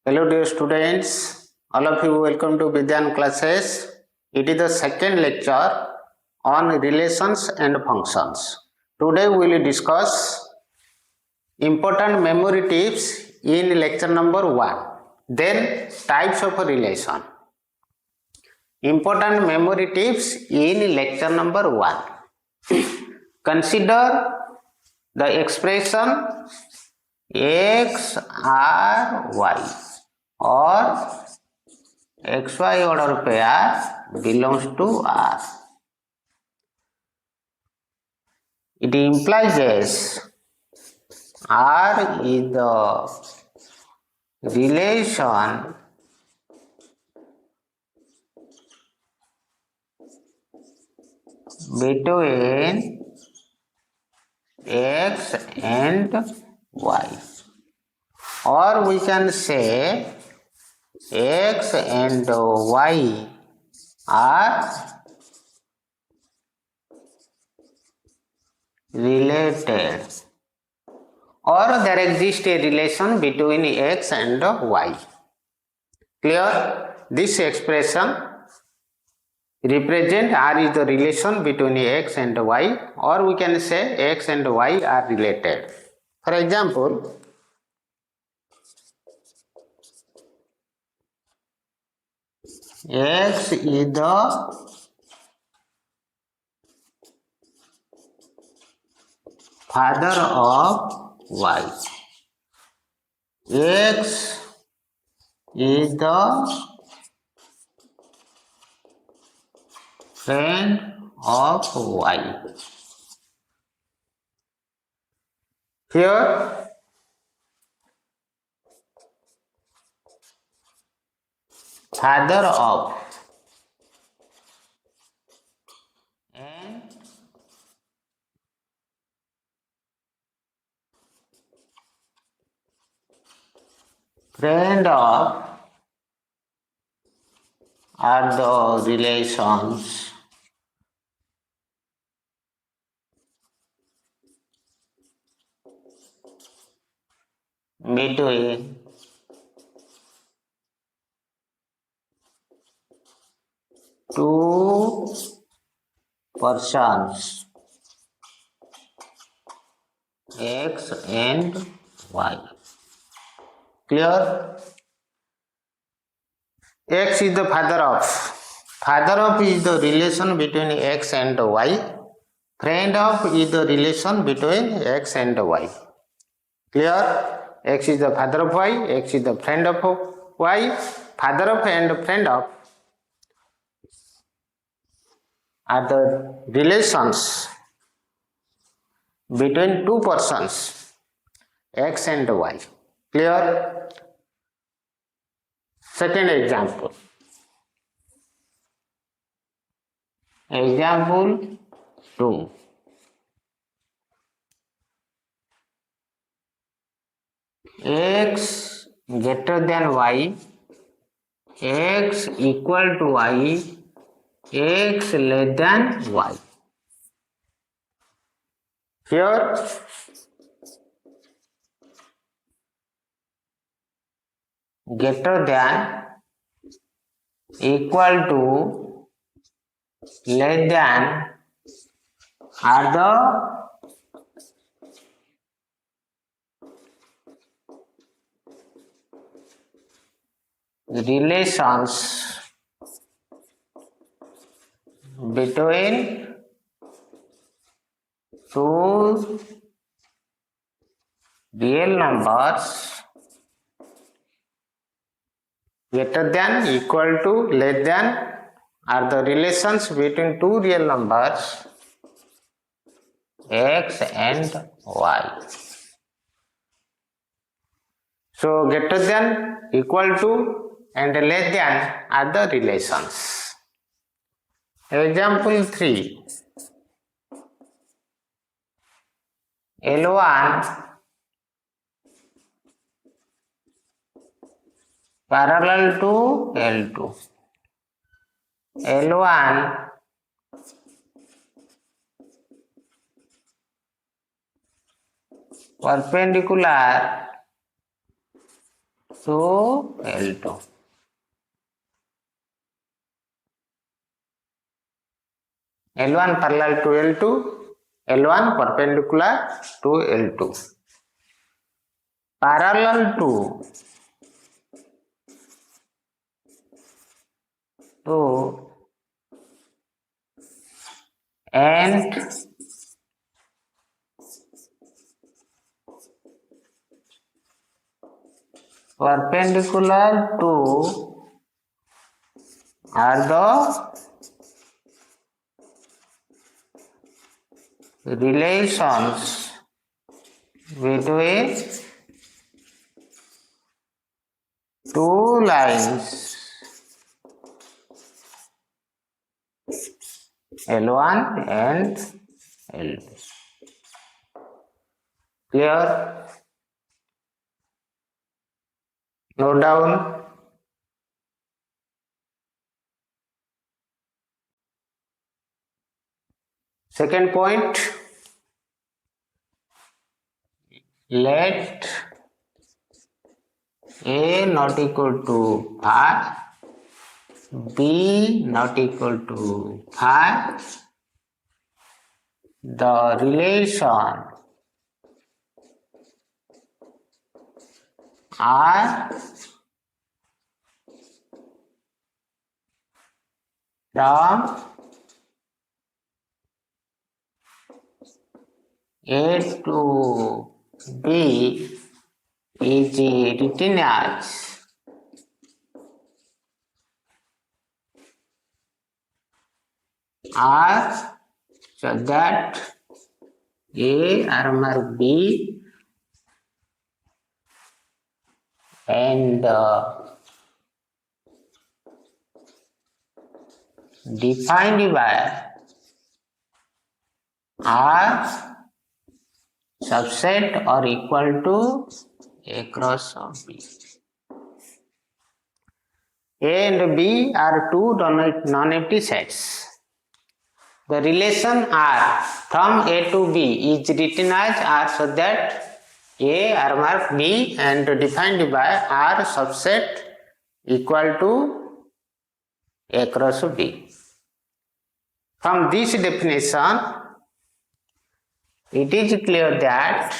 Hello dear students, all of you welcome to Vidyan classes. It is the second lecture on relations and functions. Today we will discuss important memory tips in lecture number 1. Then types of relation. Important memory tips in lecture number 1. Consider the expression x r y or XY order pair belongs to R. It implies R is the relation between X and Y, or we can say X and Y are related, or there exists a relation between X and Y. Clear? This expression represent R is the relation between X and Y, or we can say X and Y are related. For example, X is the father of Y. X is the friend of Y. Here, father of and friend of are the relations between two persons X and Y. Clear? X is the father of. Father of is the relation between X and Y. Friend of is the relation between X and Y. Clear? X is the father of Y, X is the friend of Y. Father of and friend of are the relations between two persons X and Y. Clear? Second example. Example 2. X greater than Y, X equal to Y, X less than Y. Here, greater than, equal to, less than are the relations between two real numbers greater than, equal to, less than are the relations between two real numbers X and Y. So greater than, equal to and less than are the relations. Example 3. L1 parallel to L2. L1 perpendicular to L2. L1 parallel to L2, L1 perpendicular to L2. Parallel to and perpendicular to are the relations between two lines L1 and L2. Clear? Note down. Second point, let A not equal to phi, B not equal to phi, the relation R from A to B is written as R so that A armor B and defined by R subset or equal to A cross of B. A and B are two non-empty sets. The relation R from A to B is written as R so that A R marked B and defined by R subset equal to A cross B. From this definition, it is clear that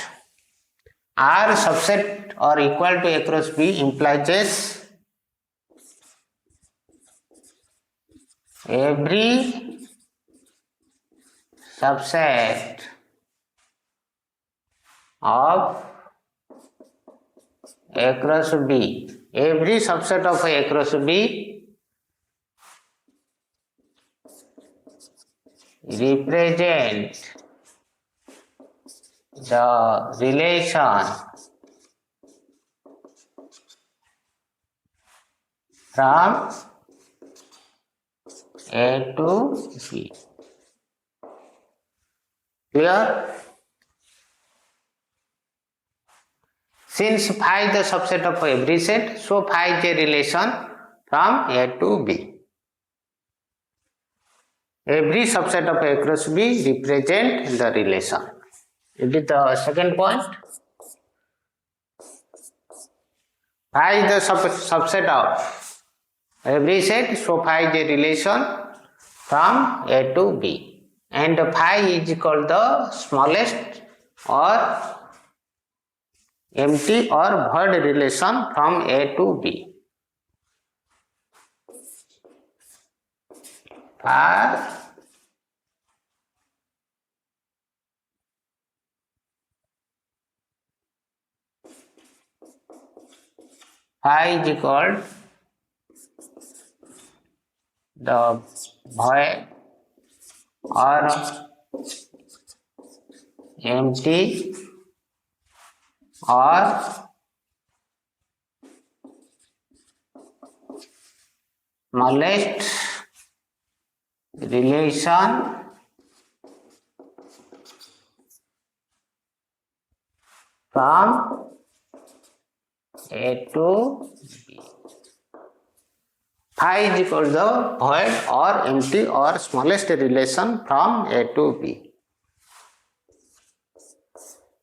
R subset or equal to A cross B implies every subset of A cross B. Every subset of A cross B represent the relation from A to B. Clear? Since phi is the subset of every set, so phi is a relation from A to B. Every subset of A cross B represent the relation. It is the second point. Phi is the subset of every set, so phi is a relation from A to B. And phi is called the smallest or empty or void relation from A to B. Phi is called the void or empty or smallest relation from A to B. Phi is equal to the void or empty or smallest relation from A to B.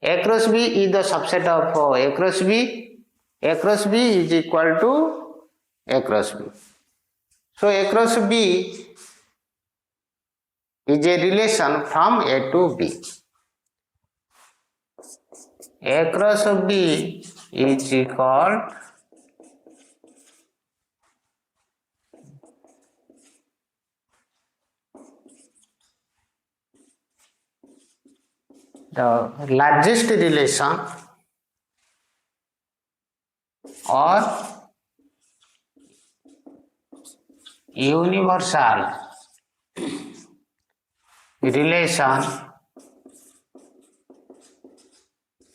A cross B is the subset of A cross B A cross B is equal to A cross B. So A cross B is a relation from A to B. A cross B is equal the largest relation or universal relation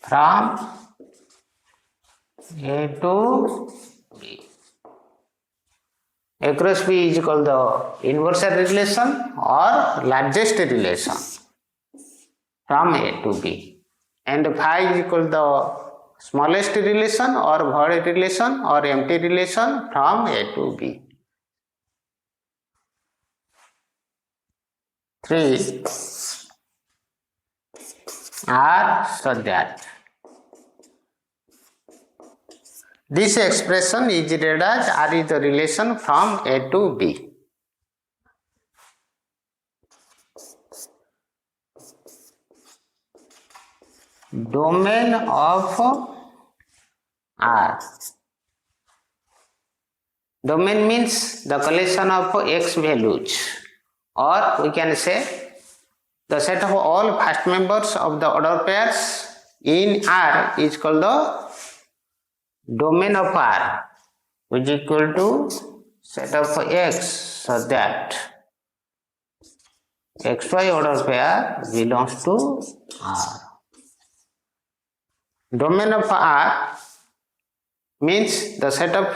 from A to B. A cross B is called the universal relation or largest relation from A to B, and phi is equal to the smallest relation or void relation or empty relation from A to B. 3 are so that this expression is read as R is the relation from A to B. Domain of R. Domain means the collection of x values, or we can say the set of all first members of the order pairs in R is called the domain of R, which is equal to set of x so that xy order pair belongs to R. Domain of R means the set of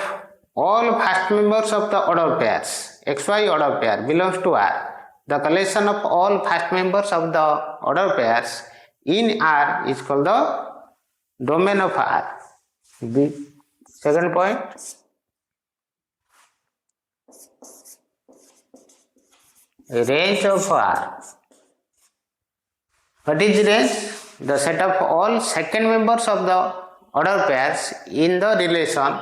all first members of the order pairs, xy order pair belongs to R. The collection of all first members of the order pairs in R is called the domain of R. The second point, range of R. What is range? The set of all second members of the order pairs in the relation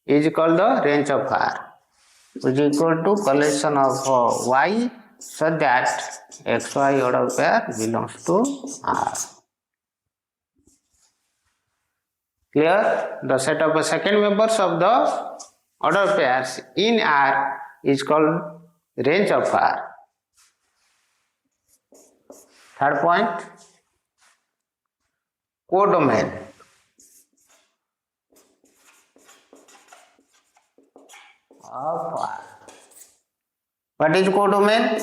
is called the range of R, which is equal to collection of y so that xy order pair belongs to R. Clear? The set of second members of the order pairs in R is called range of R. Third point, codomain. Of R. What is codomain?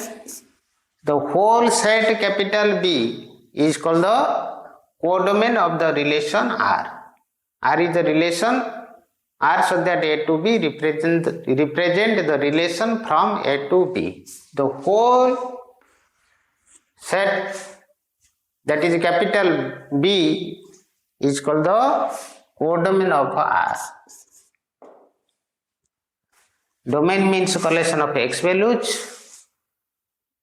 The whole set capital B is called the codomain of the relation R. R is the relation R so that A to B represent the relation from A to B. The whole set that is capital B is called the codomain of R. Domain means collection of x values,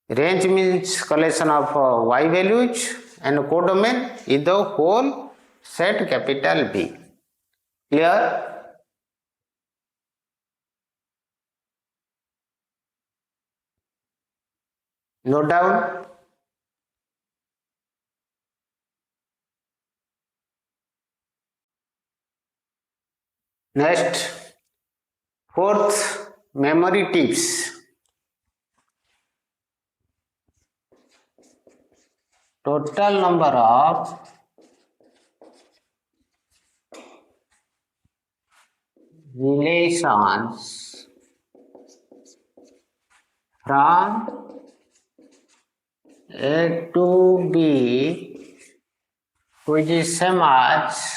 range means collection of y values, and codomain is the whole set capital B. Clear? Note down. Next, fourth, memory tips. Total number of relations from A to B, which is same as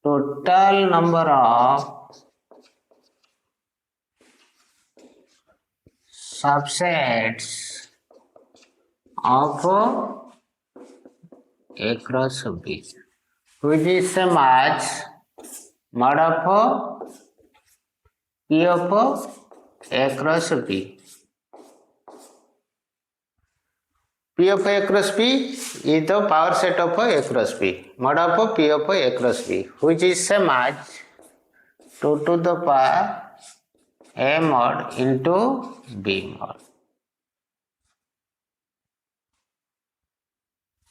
total number of subsets of A cross B, which is same as mod of P of A cross B. P of A cross P is the power set of A cross P, mod of P of A cross P, which is same as 2 to the power A mod into B mod.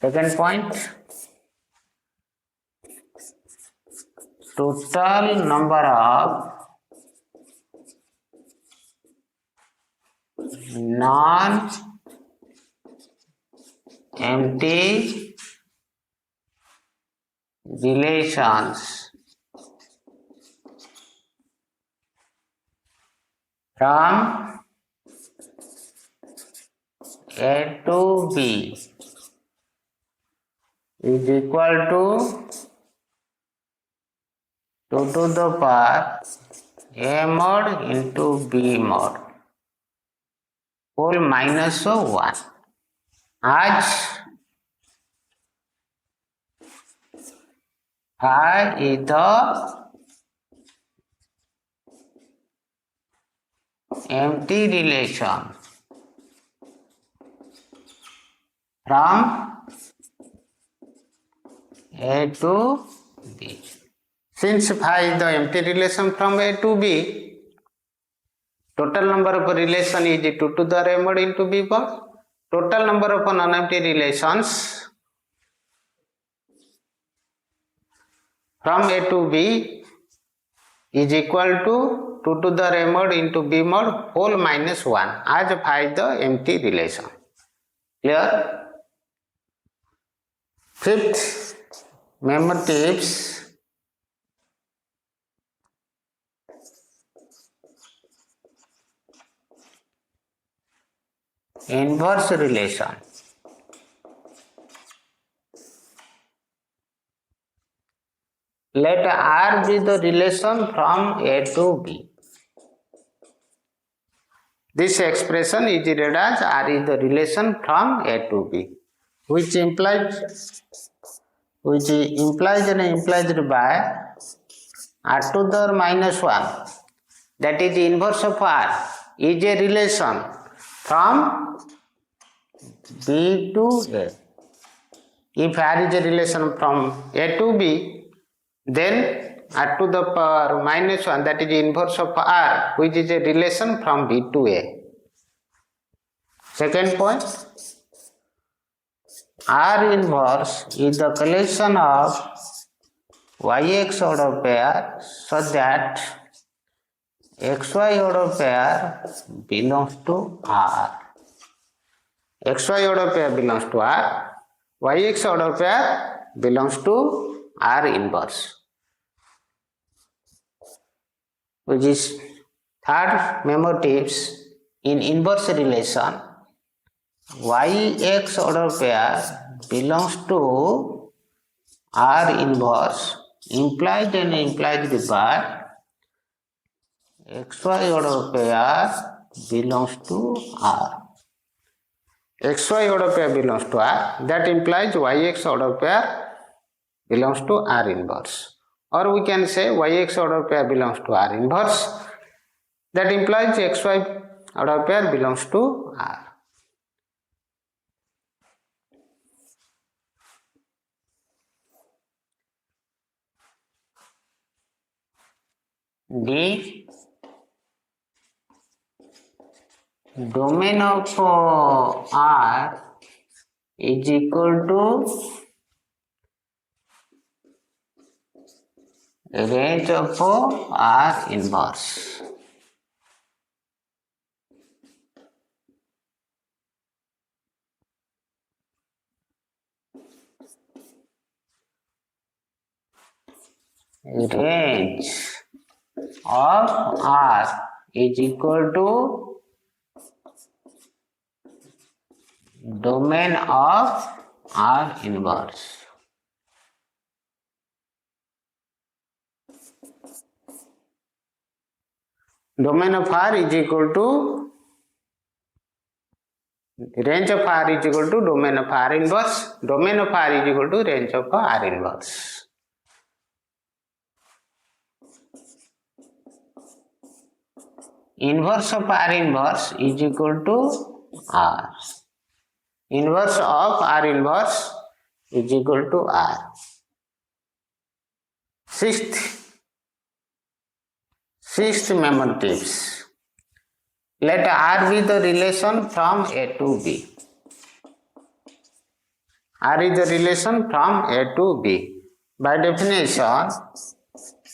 Second point, total number of non-empty relations from A to B is equal to 2 to the power A mod into B mod whole minus 1, as phi is the empty relation from A to B. Since phi is the empty relation from A to B, total number of relation is 2 to the A mod into B mod. Total number of non-empty relations from A to B is equal to 2 to the A mod into B mod whole minus 1, as phi is the empty relation. Clear? Fifth, memory tips. Inverse relation. Let R be the relation from A to B. This expression is read as R is the relation from A to B, which implies and implied by R to the minus 1, that is the inverse of R, is a relation from B to A. If R is a relation from A to B, then R to the power minus 1, that is the inverse of R, which is a relation from B to A. Second point, R inverse is the collection of Yx order pair such that xy order pair belongs to R. xy order pair belongs to R, yx order pair belongs to R inverse, which is third memory tips. In inverse relation, yx order pair belongs to R inverse implied and implied by xy order pair belongs to R. xy order pair belongs to R, that implies yx order pair belongs to R inverse. Or we can say yx order pair belongs to R inverse, that implies xy order pair belongs to R. The domain of R is equal to range of R inverse. Range of R is equal to domain of R inverse. Domain of R is equal to range of R is equal to domain of R inverse. Domain of R is equal to range of R inverse. Inverse of R inverse is equal to R. inverse of R inverse is equal to R. Sixth memo tips. Let R be the relation from A to B. R is the relation from A to B. By definition,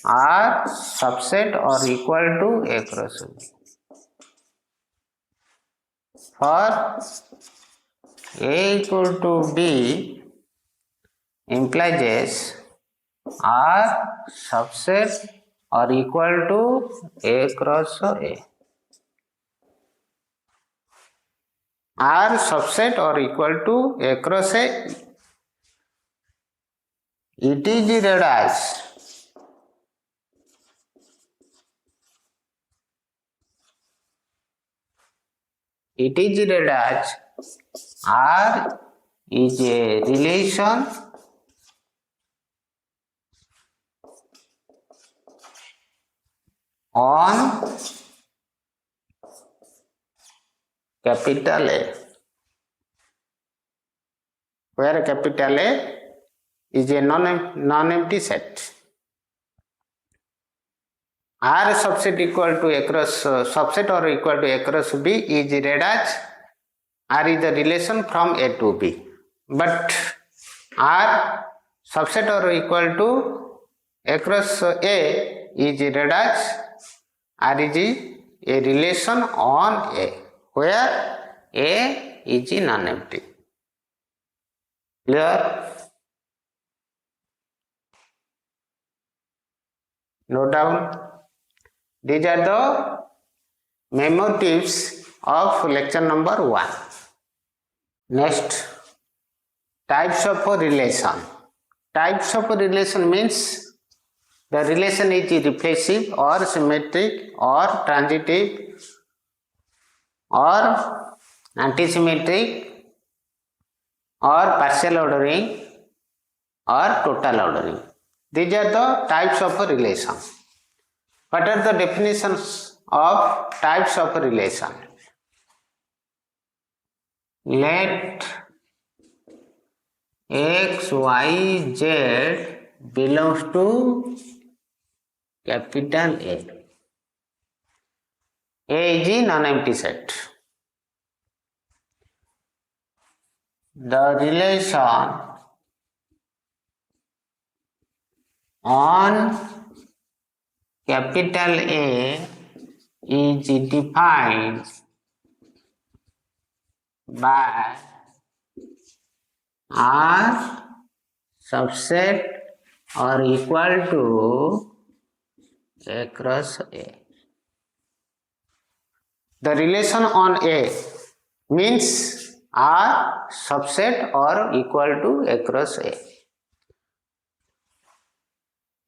R subset or equal to A cross B. For A equal to B implies R subset or equal to A cross A. R subset or equal to A cross A. It is read as R is a relation on capital A, where capital A is a non-empty set. R subset equal to A cross subset or equal to A cross B is read as R is the relation from A to B. But R subset or equal to A cross A is read as R is a relation on A, where A is non-empty. Clear? Note down. These are the memo tips of lecture number 1. Next, types of a relation. Types of a relation means the relation is reflexive or symmetric or transitive or antisymmetric or partial ordering or total ordering. These are the types of a relation. What are the definitions of types of a relation? Let X, Y, Z belongs to capital A. A is a non-empty set. The relation on capital A is defined by R subset or equal to A cross A. The relation on A means R subset or equal to A cross A.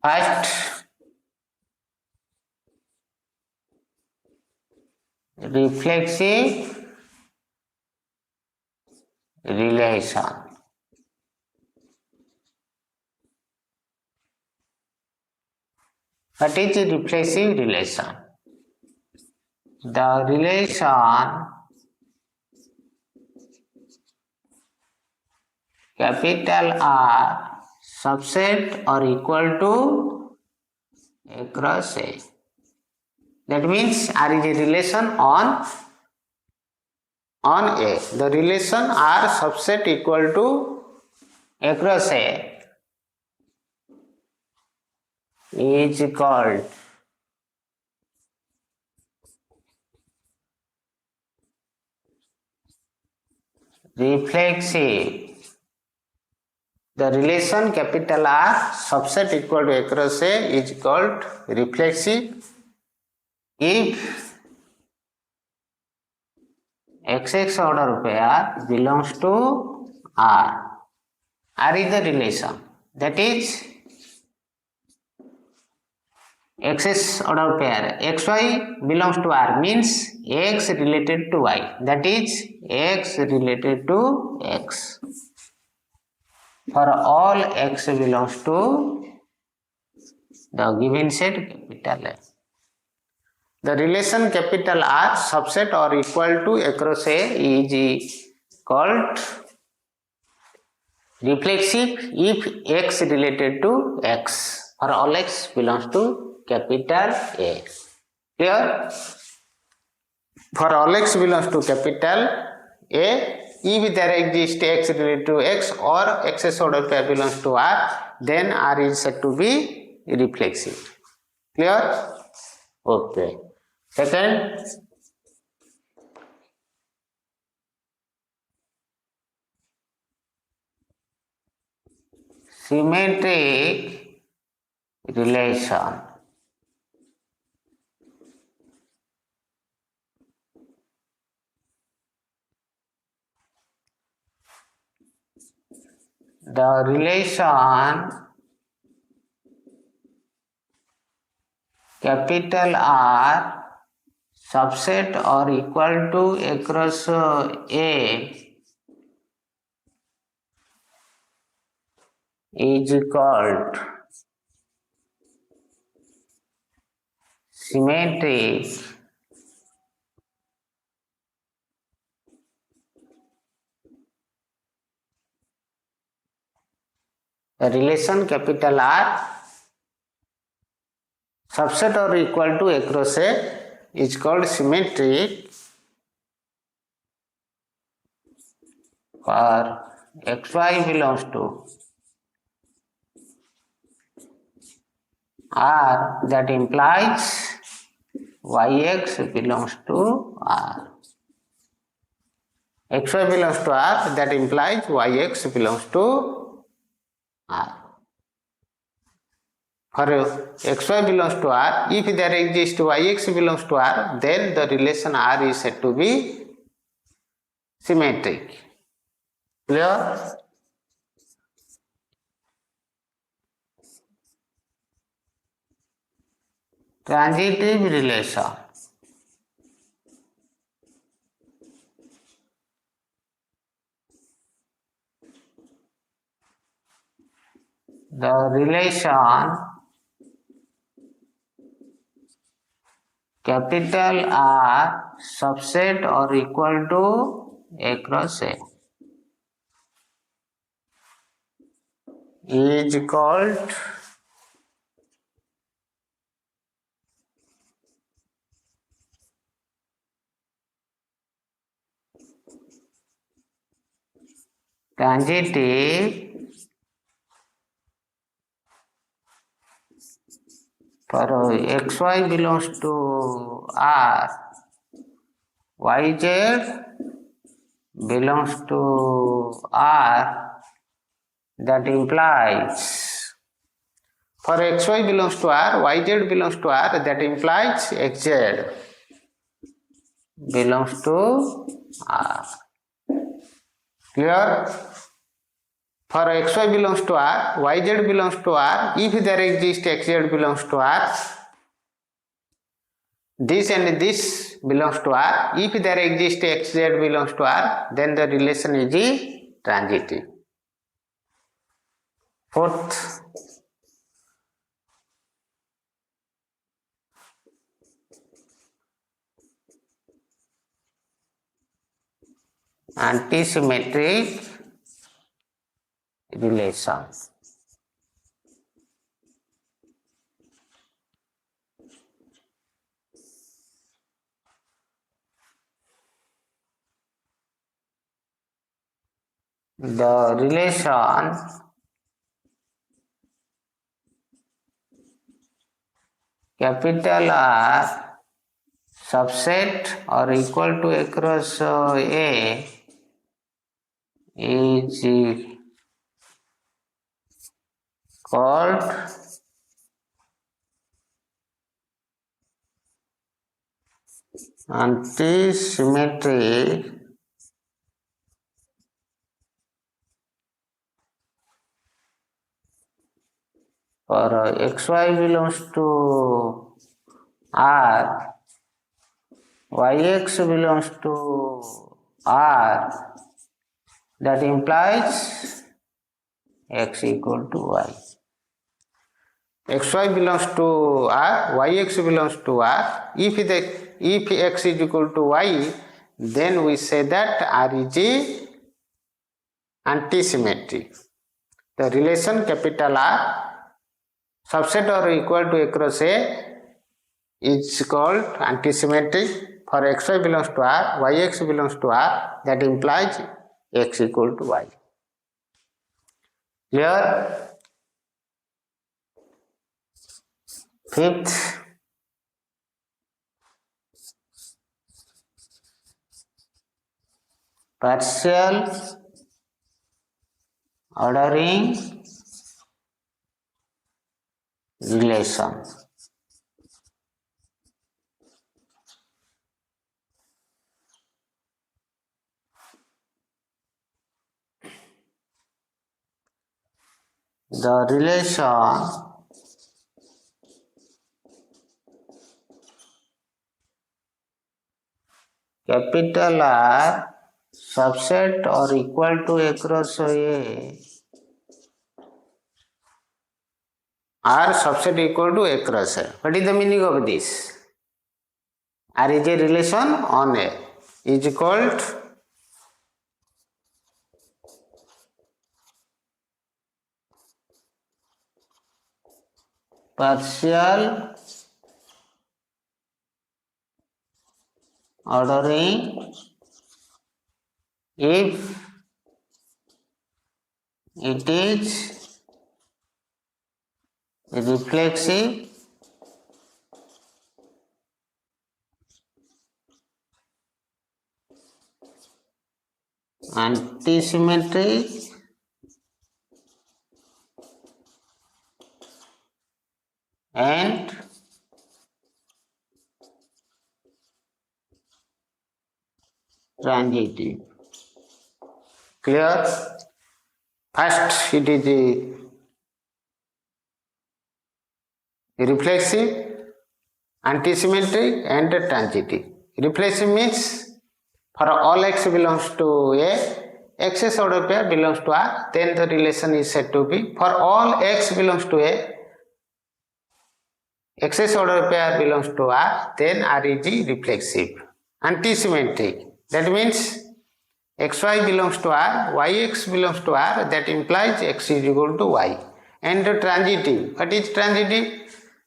First, reflexive relation. What is a reflexive relation? The relation capital R subset or equal to A cross A. That means R is a relation on A. The relation R subset equal to A cross A is called reflexive. The relation capital R subset equal to A cross A is called reflexive if XX order pair belongs to R. R is the relation. That is XX order pair XY belongs to R means X related to Y. That is X related to X. For all X belongs to the given set capital A. The relation capital R subset or equal to A cross A is called reflexive if x related to x, for all x belongs to capital A. Clear? For all x belongs to capital A, if there exists x related to x or x's order pair belongs to R, then R is said to be reflexive. Clear? Okay. Second, symmetric relation. The relation capital R subset or equal to across A is called symmetric relation capital R subset or equal to across A is called symmetric for xy belongs to R, that implies yx belongs to R. xy belongs to R, that implies yx belongs to R. For xy belongs to R, if there exists yx belongs to R, then the relation R is said to be symmetric. Clear? Transitive relation. The relation capital R subset or equal to across A is called transitive for xy belongs to R, yz belongs to R, that implies for xy belongs to R, yz belongs to R, that implies xz belongs to R. Clear? For xy belongs to R, yz belongs to R, if there exists xz belongs to R, this and this belongs to R, if there exists xz belongs to R, then the relation is transitive. Fourth, antisymmetric relation. The relation capital R subset or equal to across A is called antisymmetric for xy belongs to R, yx belongs to R, that implies x equal to y. xy belongs to R, yx belongs to R. If x is equal to y, then we say that R is antisymmetry. The relation capital R subset or equal to across A is called antisymmetry. For xy belongs to R, yx belongs to R, that implies x equal to y. Clear? Fifth, partial ordering relation. The relation capital R subset or equal to across A, R subset equal to across A. What is the meaning of this? R is a relation on A is called partial ordering if it is reflexive antisymmetry and transitive. Clear? First, it is reflexive, antisymmetry and transitive. Reflexive means for all x belongs to A, x's order pair belongs to R, then the relation is said to be for all x belongs to A, x's order pair belongs to R, then R is reflexive. Antisymmetric, that means xy belongs to R, yx belongs to R, that implies x is equal to y. And the transitive, what is transitive?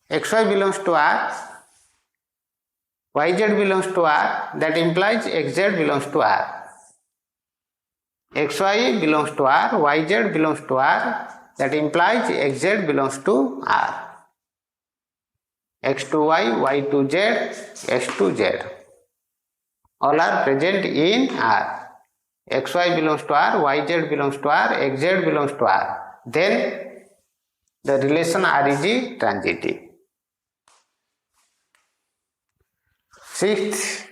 Xy belongs to R, yz belongs to R, that implies xz belongs to R. Xy belongs to R, yz belongs to R, that implies xz belongs to R. X to y, y to z, x to z. All are present in R. Xy belongs to R, yz belongs to R, xz belongs to R. Then the relation R is transitive. Sixth,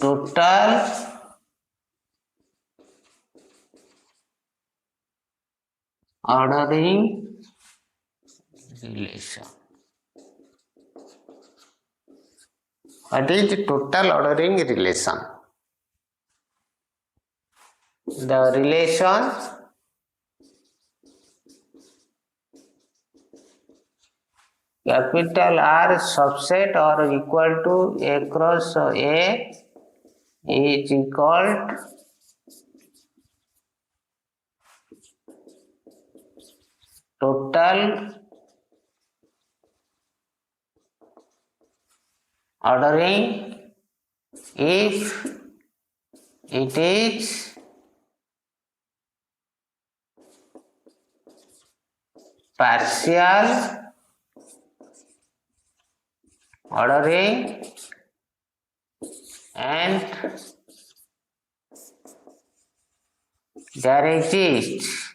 total ordering relation. What is total ordering relation? The relation capital R subset or equal to across A is called total ordering if it is partial ordering and there exists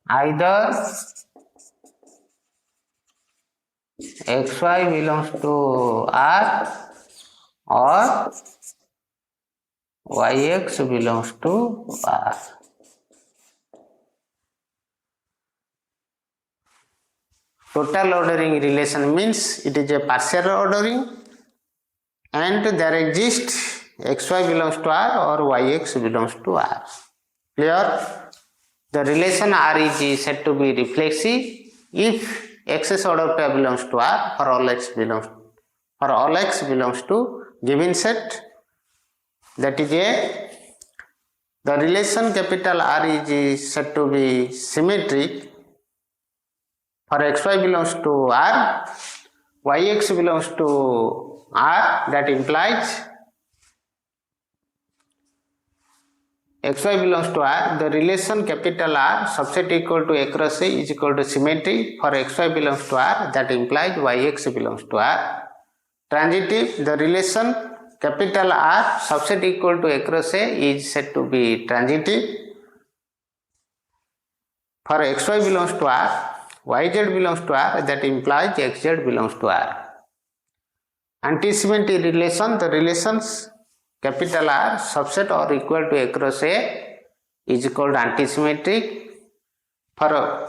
either xy belongs to R or yx belongs to R. Total ordering relation means it is a partial ordering and there exists xy belongs to R or yx belongs to R. Clear? The relation R is said to be reflexive if x's order pair belongs to R for all x belongs for all x belongs to given set, that is A, the relation capital R is said to be symmetric for xy belongs to R, yx belongs to R, that implies xy belongs to R, the relation capital R subset equal to A cross A is equal to symmetry for xy belongs to R, that implies yx belongs to R. Transitive, the relation capital R subset equal to A cross A is said to be transitive for xy belongs to R, yz belongs to R, that implies xz belongs to R. Antisymmetry relation, the relations capital R subset or equal to A cross A is called antisymmetric for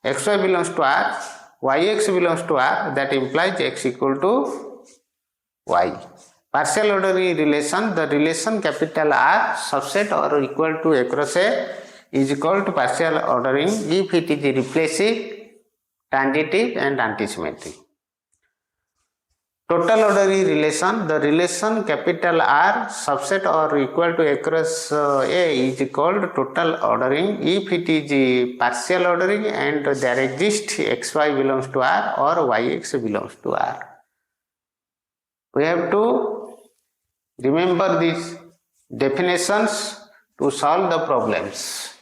xy belongs to R, yx belongs to R, that implies x equal to y. Partial ordering relation, the relation capital R subset or equal to A cross A is equal to partial ordering if it is replacive, transitive and antisymmetric. Total ordering relation, the relation capital R subset or equal to A cross A is called total ordering if it is partial ordering and there exists xy belongs to R or yx belongs to R. We have to remember these definitions to solve the problems.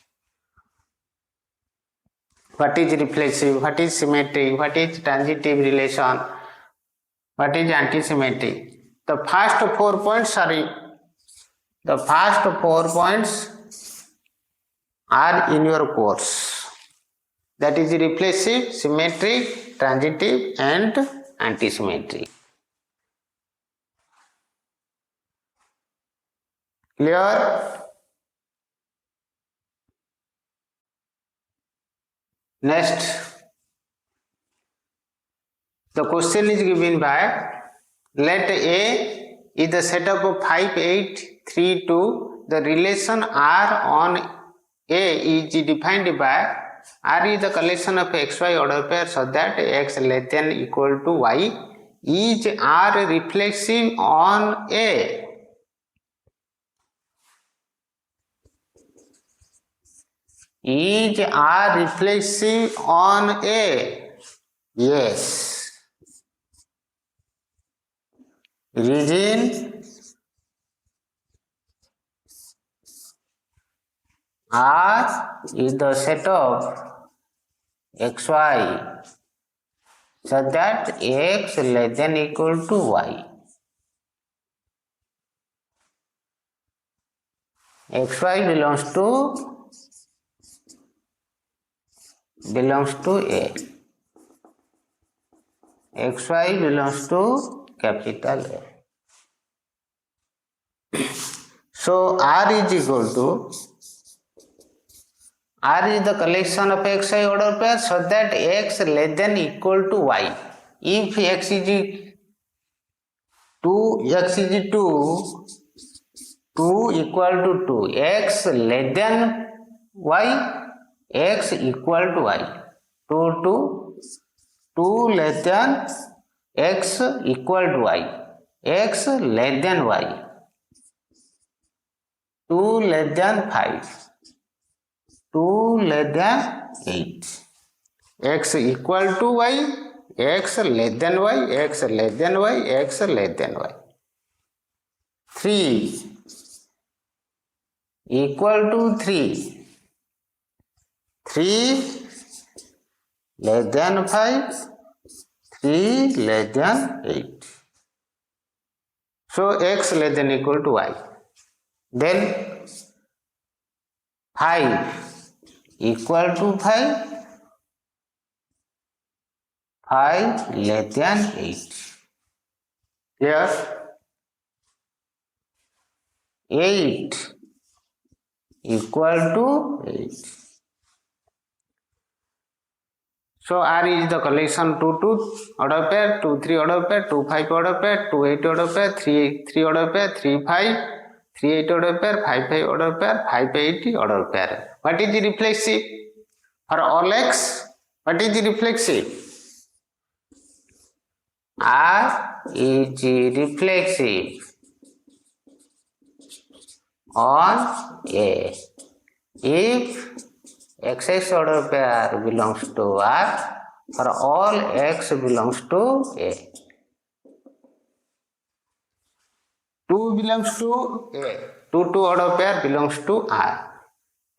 What is replacive, what is symmetric, what is transitive relation, what is antisymmetric. The first 4 points are in your course. That is replacive, symmetric, transitive and antisymmetric. Clear? Next, the question is given by, let A is the set of 5, 8, 3, 2. The relation R on A is defined by R is the collection of xy order pair so that x less than equal to y. Is R reflexive on A? Is R reflexive on A? Yes. Reason, R is the set of xy so that x less than equal to y. xy belongs to A. xy belongs to capital A. So R is equal to, R is the collection of xy order pair so that x less than equal to y. If x is 2, x is 2 equal to 2, x less than y, x equal to y. 2 less than x equal to y, x less than y. 2 less than 5, 2 less than 8, x equal to y, x less than y, x less than y, x less than y. 3 equal to 3, 3 less than 5, 3 less than 8. So x less than equal to y. Then 5 equal to 5, 5 less than 8. Here 8 equal to 8. So R is the collection 2, 2 order pair, 2, 3 order pair, 2, 5 order pair, 2, 8 order pair, 3, 3 order pair, 3, 5, 3, 8 order pair, 5, 5 order pair, 5, 8 order pair. What is the reflexive? For all x, what is the reflexive? R is reflexive on A if XX order pair belongs to R for all X belongs to A. 2 belongs to A. 2 order pair belongs to R.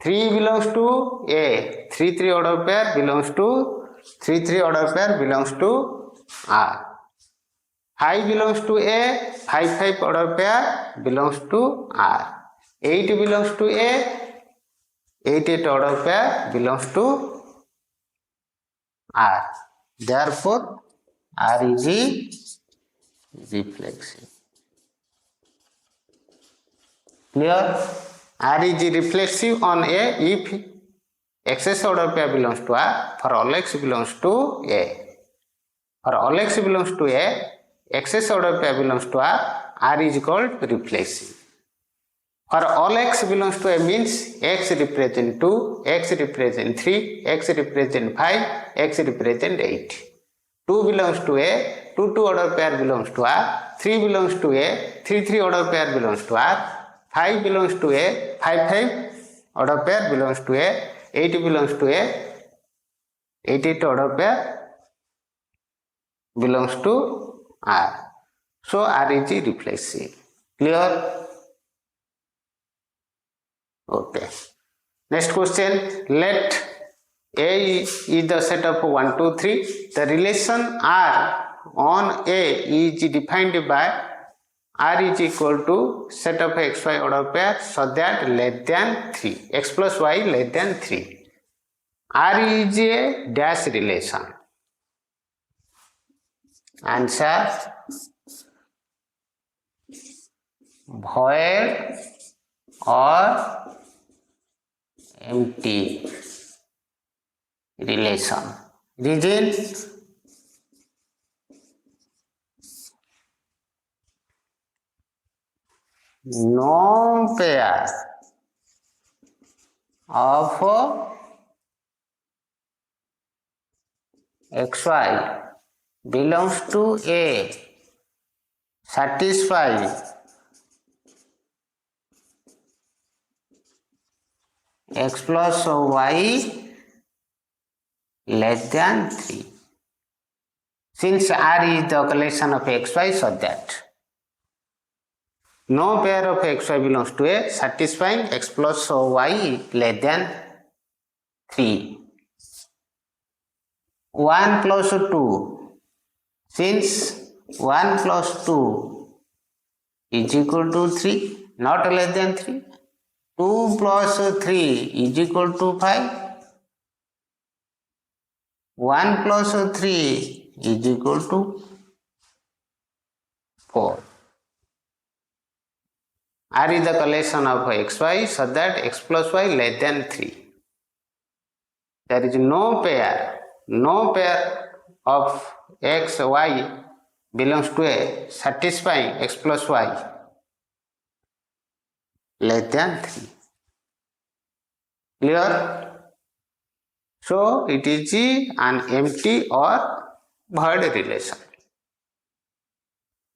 3 belongs to A. 3 order pair belongs to 3 order pair belongs to R. 5 belongs to A. 5 order pair belongs to R. 8 belongs to A. 8 order pair belongs to R. Therefore, R is reflexive. Clear? R is reflexive on A if XS order pair belongs to R. For all X belongs to A. For all X belongs to A, XS order pair belongs to R is called reflexive. For all X belongs to A means X represent 2, X represent 3, X represent 5, X represent 8. 2 belongs to A, 2 order pair belongs to R, 3 belongs to A, 3 order pair belongs to R, 5 belongs to A, 5 order pair belongs to A, 8 belongs to A, 8 order pair belongs to R. So R is reflexive. Clear? Okay. Next question. Let A is the set of 1, 2, 3. The relation R on A is defined by R is equal to set of XY order pair so that less than 3. X plus Y less than 3. R is a dash relation. Answer: void or empty relation. Reason: no pair of XY belongs to A satisfy X plus Y less than 3. Since R is the collection of XY, so that no pair of XY belongs to A satisfying X plus Y less than 3. 1 plus 2. Since 1 plus 2 is equal to 3, not less than 3. 2 plus 3 is equal to 5. 1 plus 3 is equal to 4. R is the collection of XY so that X plus Y less than 3. There is no pair of X, Y belongs to A satisfying X plus Y less than 3. Clear? So it is an empty or void relation.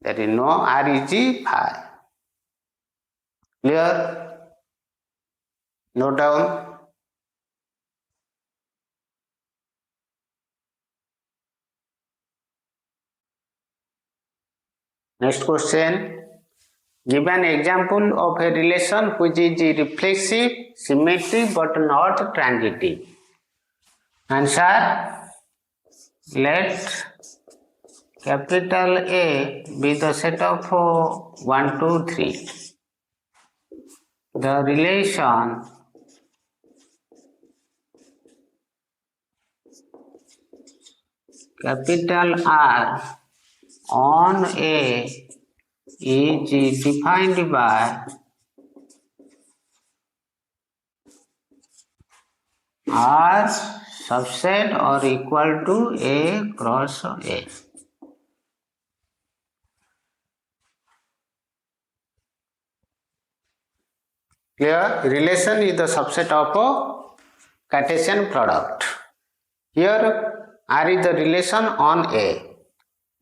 There is no R is phi. Clear? Note down. Next question. Give an example of a relation which is reflexive, symmetric but not transitive. Answer: let capital A be the set of 1, 2, 3. The relation capital R on A is defined by R subset or equal to A cross A. Clear? Relation is the subset of a Cartesian product. Here R is the relation on A.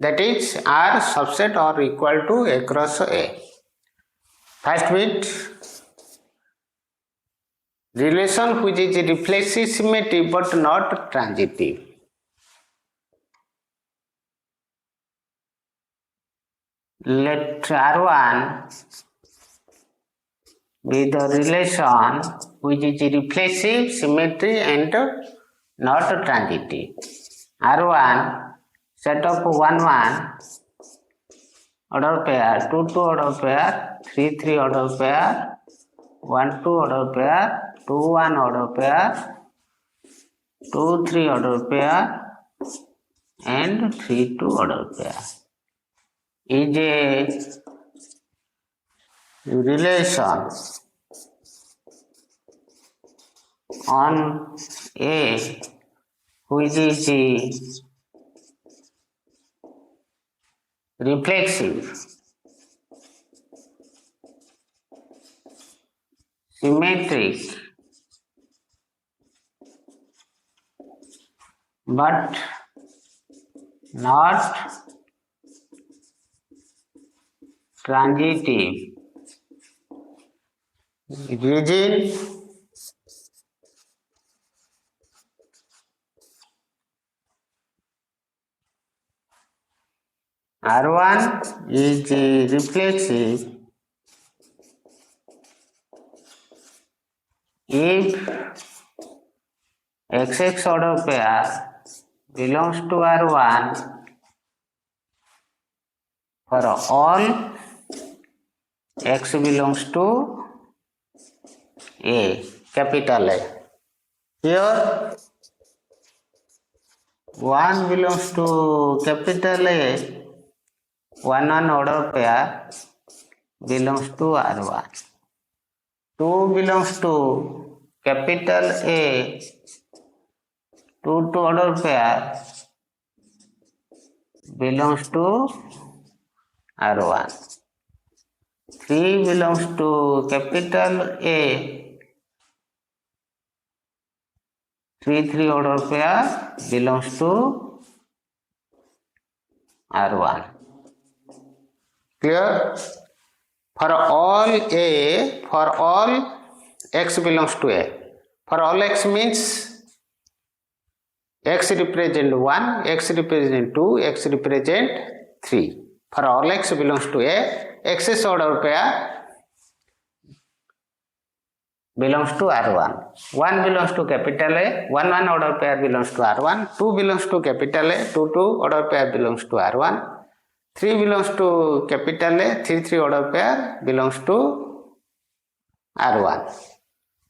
that is R subset or equal to across A. First bit, relation which is reflexive symmetry but not transitive. Let R1 be the relation which is reflexive symmetry and not transitive. R1 set of 1 1 order pair, 2 2 order pair, 3 3 order pair, 1 2 order pair, 2 1 order pair, 2 3 order pair, and 3 2 order pair is a relation on A which is reflexive, symmetric, but not transitive. Region R1 is reflexive if XX order pair belongs to R1 for all X belongs to A, capital A. Here 1 belongs to capital A, 1 1 order pair belongs to R1. 2 belongs to capital A, 2 2 order pair belongs to R1. 3 belongs to capital A, 3 3 order pair belongs to R1. Clear? For all X belongs to A. For all X means X represent 1, X represent 2, X represent 3. For all X belongs to A, X's order pair belongs to R1. 1 belongs to capital A, 1 1 order pair belongs to R1, 2 belongs to capital A, 2 2 order pair belongs to R1, 3 belongs to capital A, 3 3 order pair belongs to R1.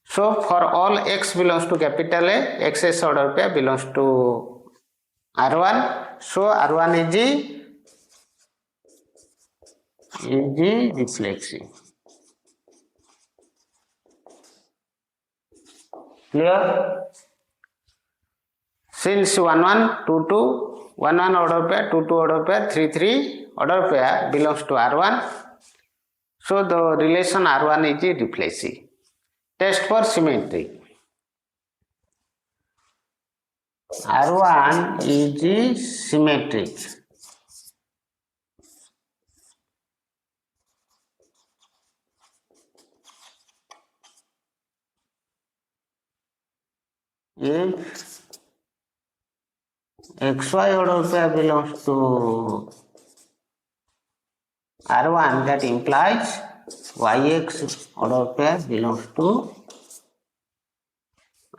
So for all X belongs to capital A, X's order pair belongs to R1. So R1 is reflexive. Clear? Since 1 1 2 2 1 1 order pair, 2 2 order pair, 3 3 order pair belongs to R1. So the relation R1 is reflexive. Test for symmetry. R1 is symmetric if XY order pair belongs to R1, that implies YX order pair belongs to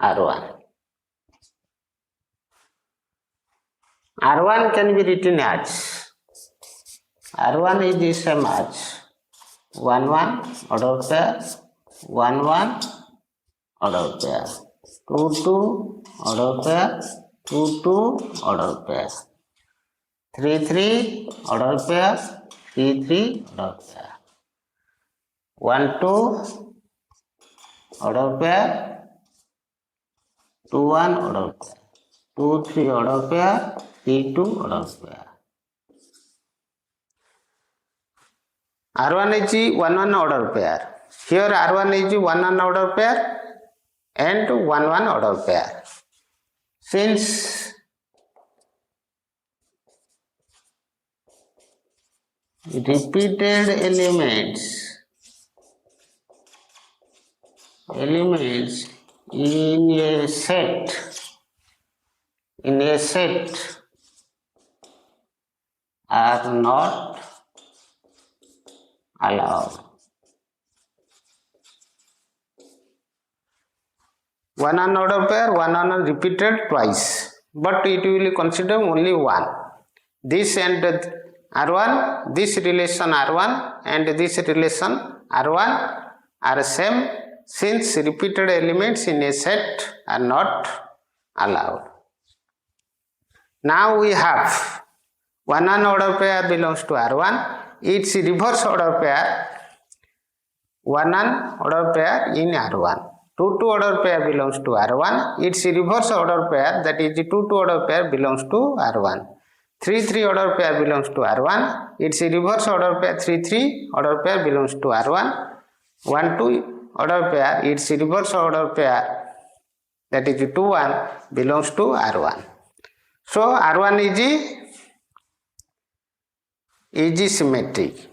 R1. R1 can be written as R1 is the same as 1 1 order pair, 1 1 order pair, 2 2 order pair, 2 2 order pair, 3 3 order pair, 3 3 order pair, 1 2 order pair, 2 1 order pair, 2 3 order pair, 3 2 order pair. R1 is 1 1 order pair. Here R1 is 1 1 order pair and 1 1 order pair. Since repeated elements in a set are not allowed. One unordered pair, one unordered repeated twice, but it will consider only one. This and R1, this relation R1 and this relation R1 are same since repeated elements in a set are not allowed. Now we have one unordered pair belongs to R1, its reverse order pair, one unordered pair in R1. 2 order pair belongs to R1, its reverse order pair, that is 2 order pair belongs to R1. 3 order pair belongs to R1, its reverse order pair 3 order pair belongs to R1. 1 order pair, its reverse order pair, that is 2 belongs to R1. So R1 is symmetric.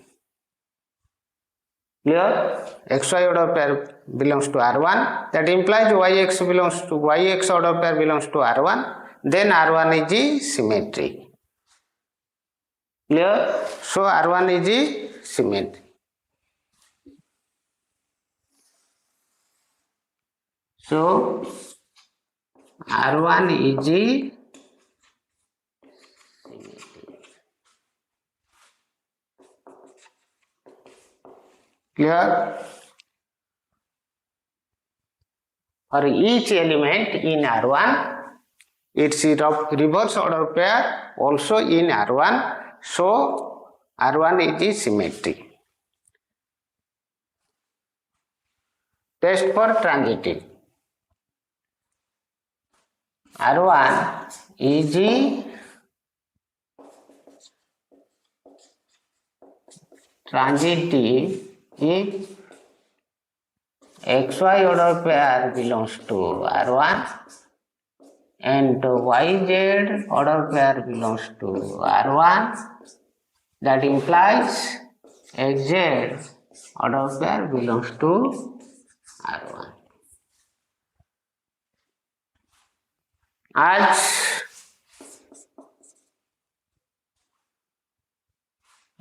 Clear? XY order pair belongs to R1, that implies YX order pair belongs to R1, then R1 is symmetric. Clear? So R1 is symmetric. So R1 is symmetric. Clear? For each element in R1, its reverse order pair also in R1, so R1 is symmetric. Test for transitive. R1 is transitive if XY order pair belongs to R1 and YZ order pair belongs to R1, that implies XZ order pair belongs to R1. As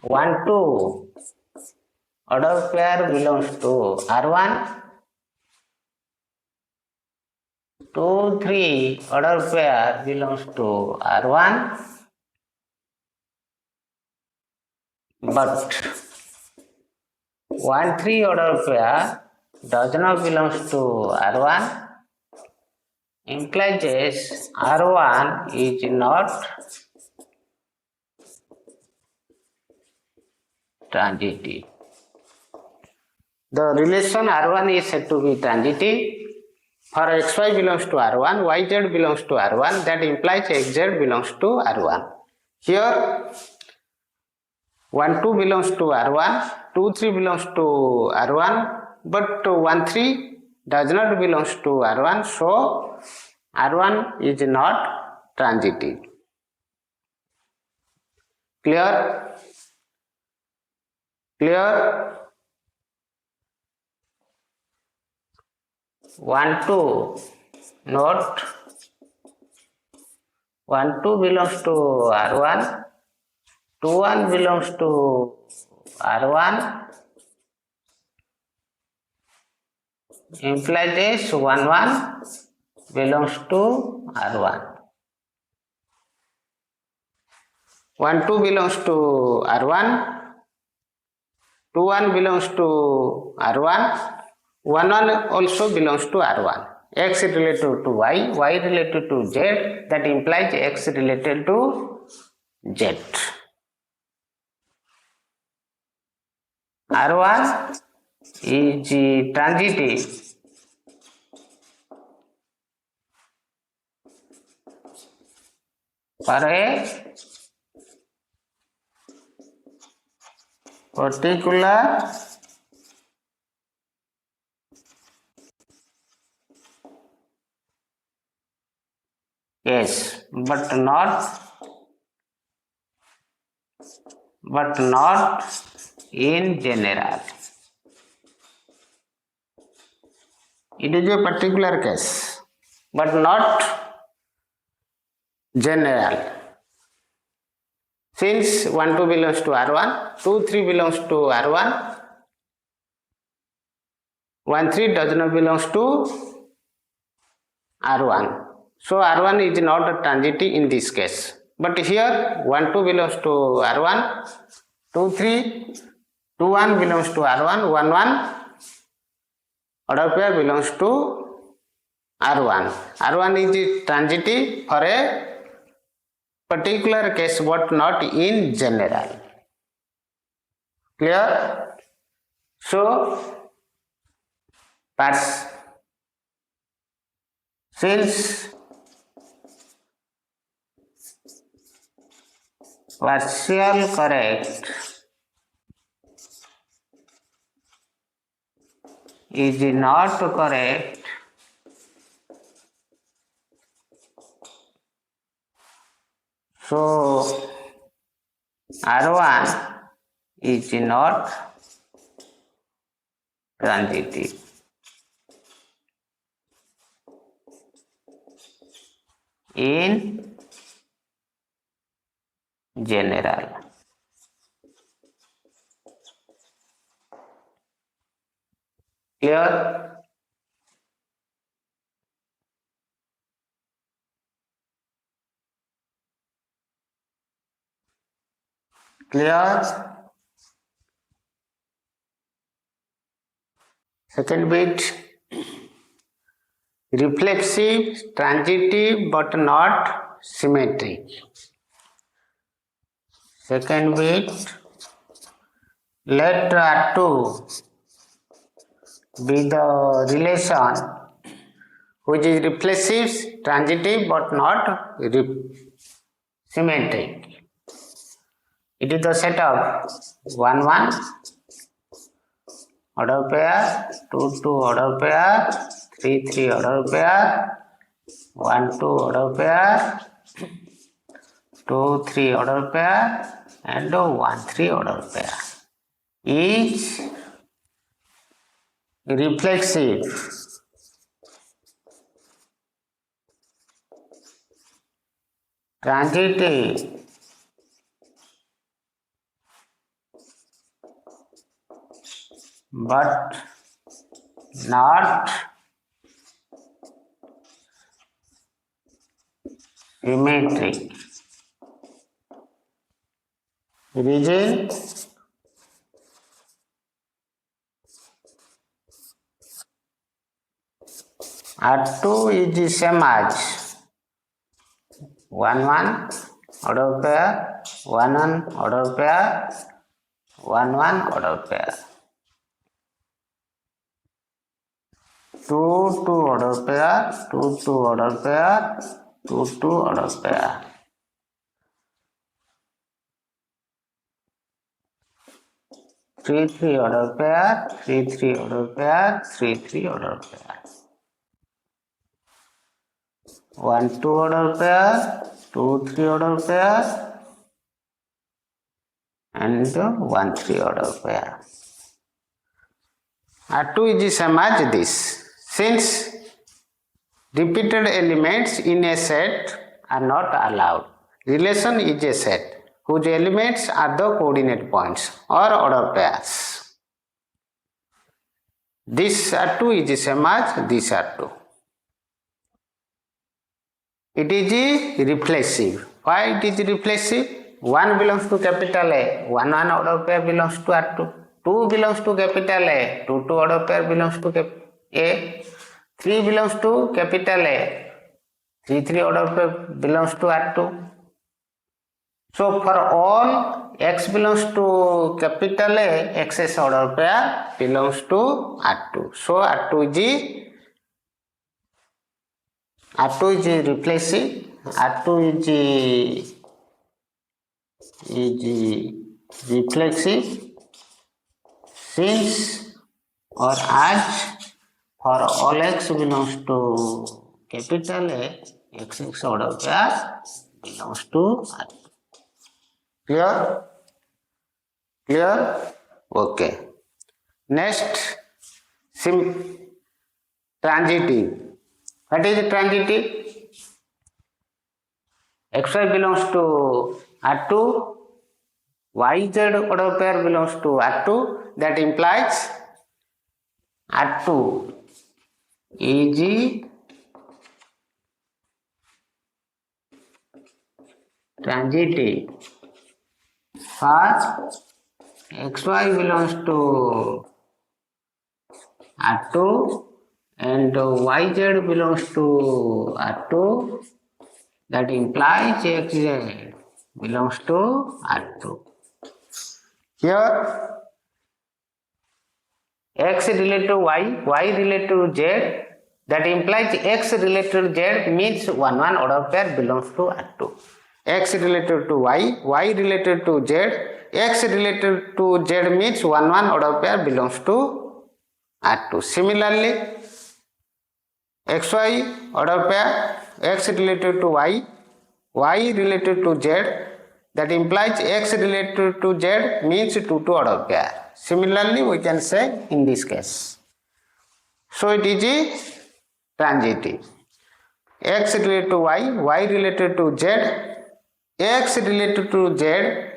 1, 2 order pair belongs to R1, 2, 3 order pair belongs to R1, but 1, 3 order pair does not belongs to R1, implies R1 is not transitive. The relation R1 is said to be transitive. For XY belongs to R1, YZ belongs to R1, that implies XZ belongs to R1. Here 1, 2 belongs to R1, 2, 3 belongs to R1, but 1, 3 does not belongs to R1, so R1 is not transitive. Clear? Clear? 1, 2 note 1, 2 belongs to R1, 2, 1 belongs to R1, implies 1, 1 belongs to R1. 1, 2 belongs to R1, 2, 1 belongs to R1, 1, 1 also belongs to R1. X related to Y, Y related to Z, that implies X related to Z. R1 is transitive for a particular case, but but not in general. It is a particular case, but not general. Since 1 2 belongs to R1, 2 3 belongs to R1, 1 3 does not belongs to R1. So R1 is not transitive in this case. But here 1 2 belongs to R1, 2 3, 2 1 belongs to R1, 1 1 order pair belongs to R1. R1 is transitive for a particular case but not in general. Clear? So since partial correct is not correct, so R1 is not transitive. In general. Clear? Clear? Second bit, reflexive, transitive but not symmetric. Second bit, let R2 be the relation which is reflexive, transitive but not symmetric. It is the set of 1 1 order pair, 2 2 order pair, 3 3 order pair, 1 2 order pair, 2 3 order pair and 1 3 order pair. Each reflexive, transitive, but not symmetric. Reason R2 is the same as 1 1 order pair, 1 1 order pair, 1 1 order pair. 2 2 order pair, 2 2 order pair, 2 2 order pair. 3 3 order pair, 3 3 order pair, 3 3 order pair. 1 2 order pair, 2 3 order pair and 1 3 order pair. R2 is the same as this. Since repeated elements in a set are not allowed, relation is a set whose elements are the coordinate points or order pairs. This R2 is the same as this R2. It is reflexive. Why it is reflexive? 1 belongs to capital A, 1 1 order pair belongs to R2. 2 belongs to capital A, 2 2 order pair belongs to A. 3 belongs to capital A, 3 3 order pair belongs to R2. So for all x belongs to capital A, x's order pair belongs to R2. So R2 is reflexive. R2 is reflexive since or as for all x belongs to capital A, xx order pair belongs to R2. Clear? Clear? Okay. Next, transitive. What is transitive? XY belongs to R2, YZ order pair belongs to R2. That implies R2 is transitive for XY belongs to R2 and YZ belongs to R2. That implies XZ belongs to R2. Here X related to Y, Y related to Z. That implies X related to Z means 1 order pair belongs to R2. X related to Y, Y related to Z, X related to Z means 1 order pair belongs to R2. Similarly, XY order pair, X related to Y, Y related to Z, that implies X related to Z means 2 order pair. Similarly, we can say in this case. So it is a transitive. X related to Y, Y related to Z, X related to Z,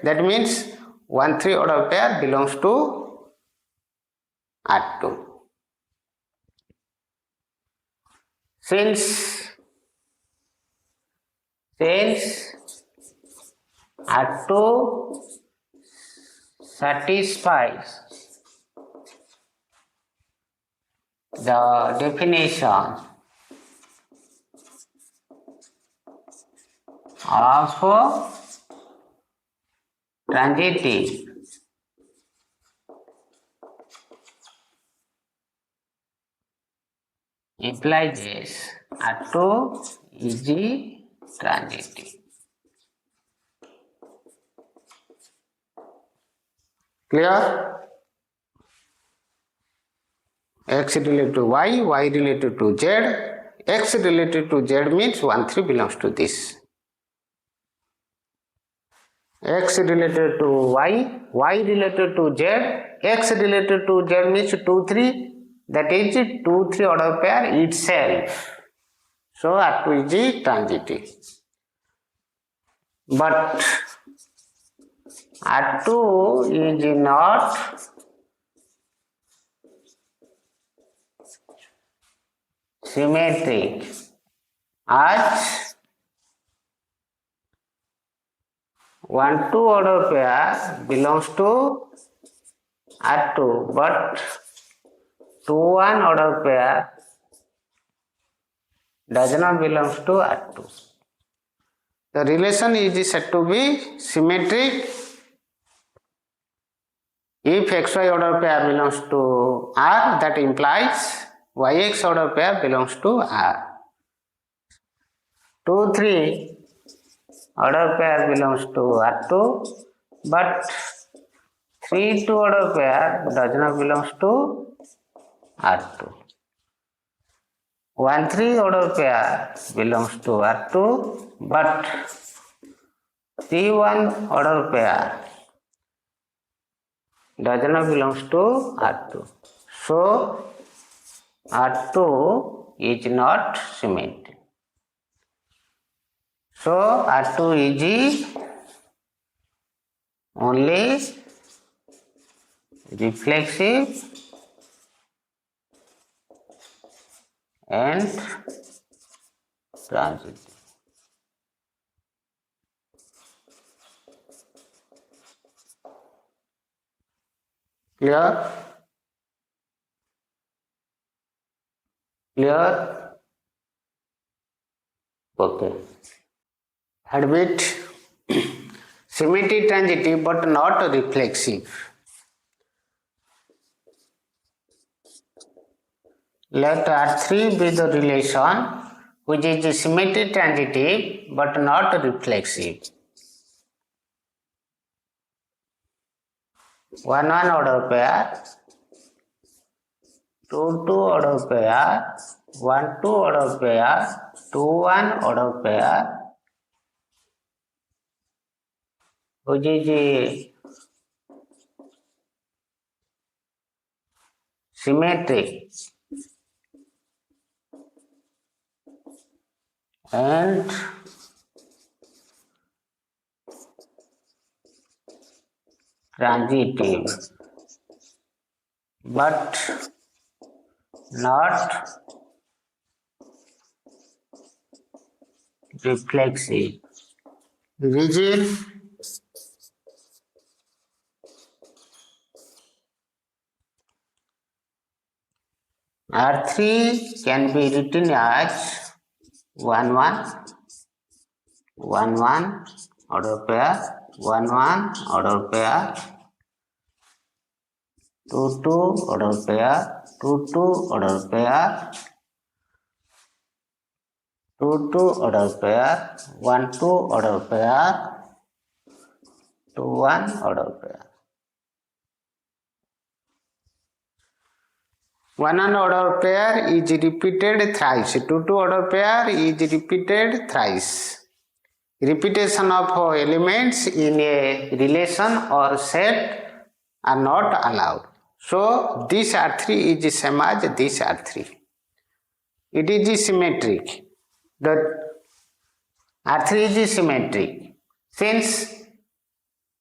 that means 1-3 order pair belongs to R2. Since R2 satisfies the definition of transitive, implies R2 is transitive. Clear? X related to Y, Y related to Z, X related to Z means 1-3 belongs to this. X related to Y, Y related to Z, X related to Z means 2-3, that is 2-3 order pair itself. So R2 is transitive. But R2 is not symmetric as 1-2 order pair belongs to R2, but 2-1 order pair does not belong to R2. The relation is said to be symmetric if XY order pair belongs to R, that implies YX order pair belongs to R. 2-3 order pair belongs to R2, but 3-2 order pair does not belong to R2. 1-3 order pair belongs to R2, but 3-1 order pair does not belong to R2. So R2 is not symmetric. So R2 is only reflexive and transitive. Clear? Clear? Okay. Third bit, symmetric transitive but not reflexive. Let R3 be the relation which is symmetric transitive but not reflexive. 1-1 order pair, 2-2 order pair, 1-2 order pair, 2-1 order pair, which is symmetric and transitive, but not reflexive. Rigid R3 can be written as 1 1 1 1 order pair, 1 1 order pair, 2 2 order pair, 2 2 order pair, 2 2 order pair, 1 2 order pair, 2 1 order pair. 1 1 order pair is repeated thrice. 2 2 order pair is repeated thrice. Repetition of elements in a relation or set are not allowed. So this R3 is same as this R3. It is symmetric. The R3 is symmetric. Since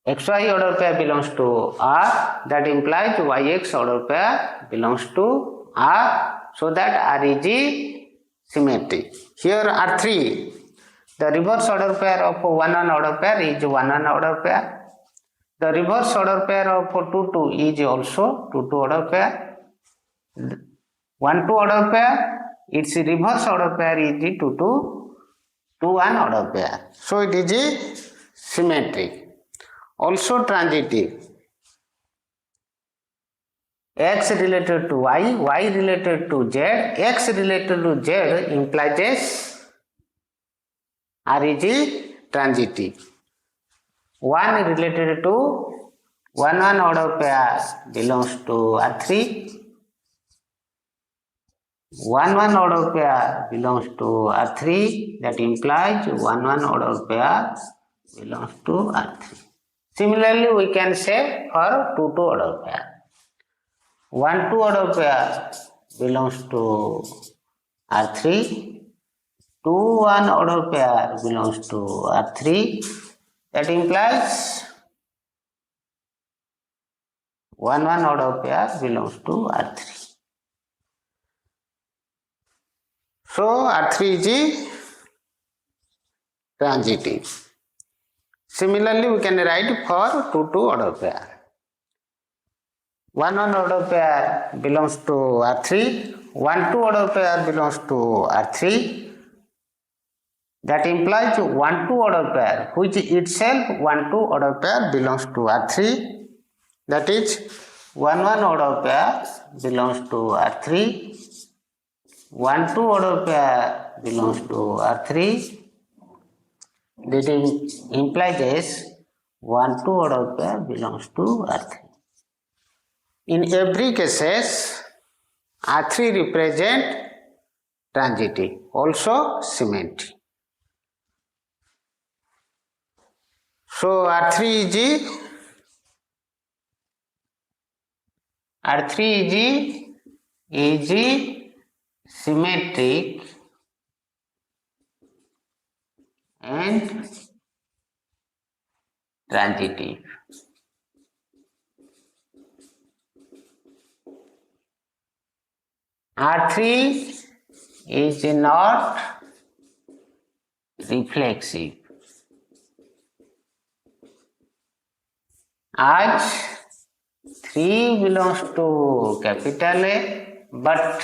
XY order pair belongs to R, that implies YX order pair belongs to R, so that R is symmetric. Here R3, the reverse order pair of 1 1 order pair is 1 1 order pair. The reverse order pair of 2 2 is also 2 2 order pair. 1 2 order pair, its reverse order pair is 2 2 2 1 order pair. So it is symmetric. Also transitive. X related to Y, Y related to Z, X related to Z implies R is transitive. 1 related to 1 1 order pair belongs to R3. 1 1 order pair belongs to R3. That implies 1 1 order pair belongs to R3. Similarly, we can say for 2 2 order pair. 1 2 order pair belongs to R3. 2 1 order pair belongs to R3. That implies 1 1 order pair belongs to R3. So R3 is transitive. Similarly, we can write for 2 2 order pair. 1 1 order pair belongs to R3. 1 2 order pair belongs to R3. That implies 1 2 order pair, which itself 1 2 order pair belongs to R3. That is 1 1 order pair belongs to R3. 1 2 order pair belongs to R3. That implies 1 2 order pair belongs to R3. In every cases, R3 represent transitive, also symmetric. So R3 is symmetric and transitive. R3 is not reflexive, as 3 belongs to capital A, but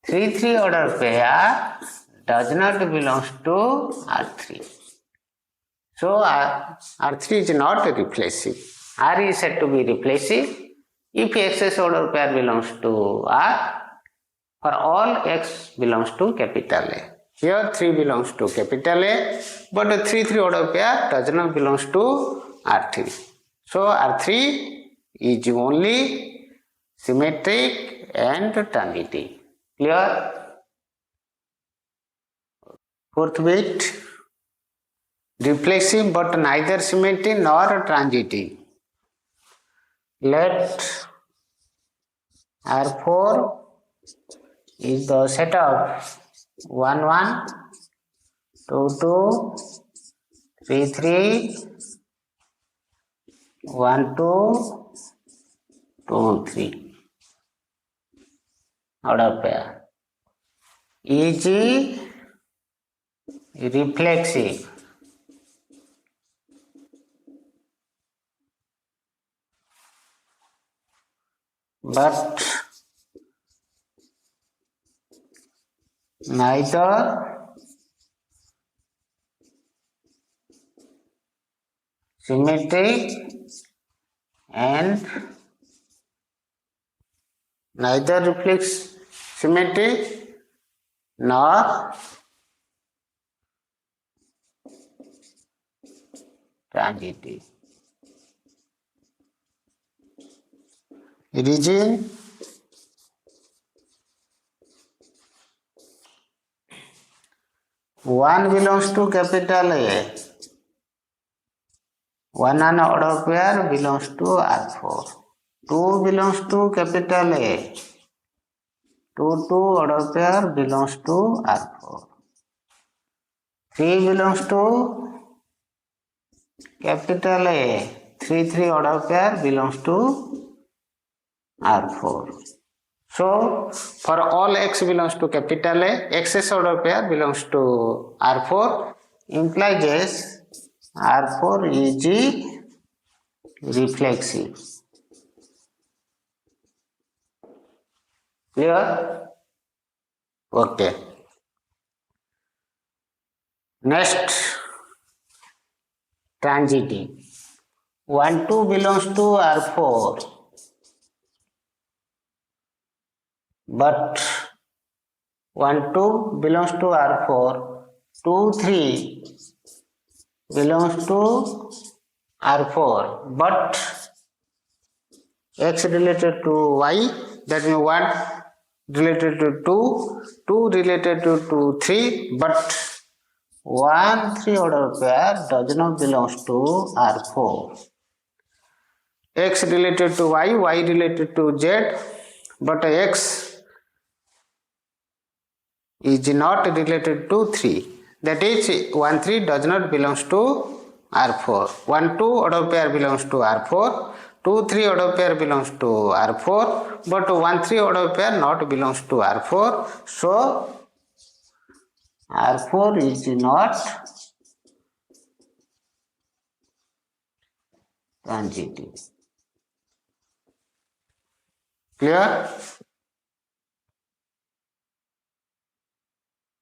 3 3 order pair does not belongs to R3. So R3 is not reflexive. R is said to be reflexive if excess order pair belongs to R, for all X belongs to capital A. Here 3 belongs to capital A, but 3 3 order pair does not belongs to R3. So R3 is only symmetric and transitive. Clear? Fourth bit, reflexive but neither symmetric nor transitive. Let R4 is the set of 1 1, 2 2, 3 3, 1 2, 2 3. Order pair. Is reflexive. But neither symmetric and neither reflex symmetric nor transitive. Region one belongs to capital A. One and order pair belongs to R4. 2 belongs to capital A. 2 order pair belongs to R4. 3 belongs to capital A. 3 order pair belongs to R4. So, for all x belongs to capital A, x's order pair belongs to R4, implies R4 is reflexive. Clear? Okay. Next, transitive. 1 2 belongs to R4, but 1 2 belongs to R4, 2 3 belongs to R4, but x related to y, that means 1 related to 2, 2 related to 2 3, but 1 3 order pair does not belongs to R4. X related to y, y related to z, but x is not related to 3. That is 1 3 does not belongs to R4. 1 2 order pair belongs to R4. 2 3 order pair belongs to R4, but 1 3 order pair not belongs to R4. So R4 is not transitive. Clear?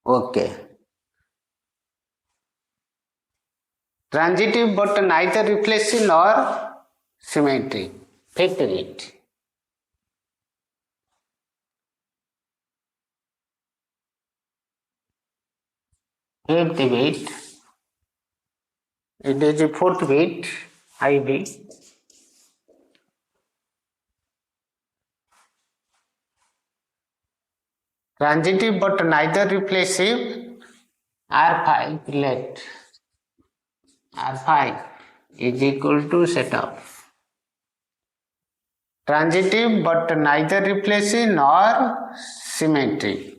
Okay. Transitive but neither reflexive nor symmetric. Fifth bit. Fifth bit. It is the fourth bit. IB. Transitive but neither reflexive. R5 let R5 is equal to setup. Transitive but neither reflexive nor symmetric.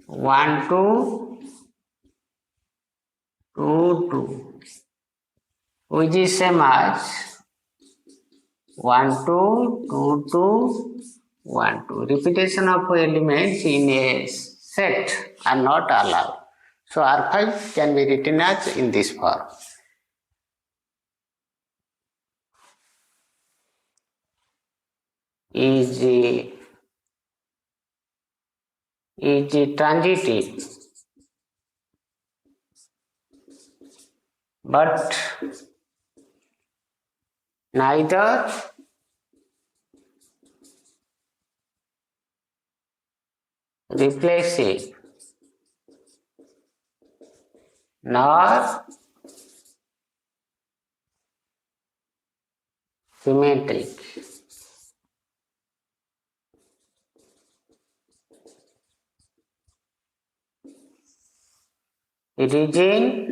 1 2 2 2, which is same as 1 2 2 2 1 2. Repetition of elements in a set are not allowed. So R5 can be written as in this form. Is transitive, but neither reflexive nor symmetric. It is in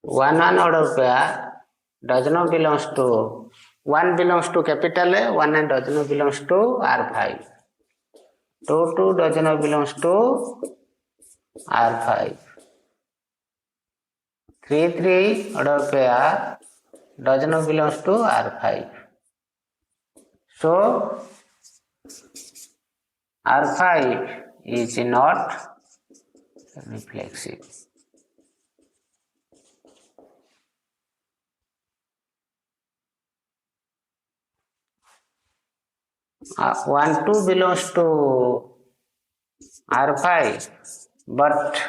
one order pair does not belongs to 1 belongs to capital A, 1 and does not belongs to R5. 2 does not belongs to R5. 3 order pair does not belongs to R5. So R5 is not reflexive. One two belongs to R5, but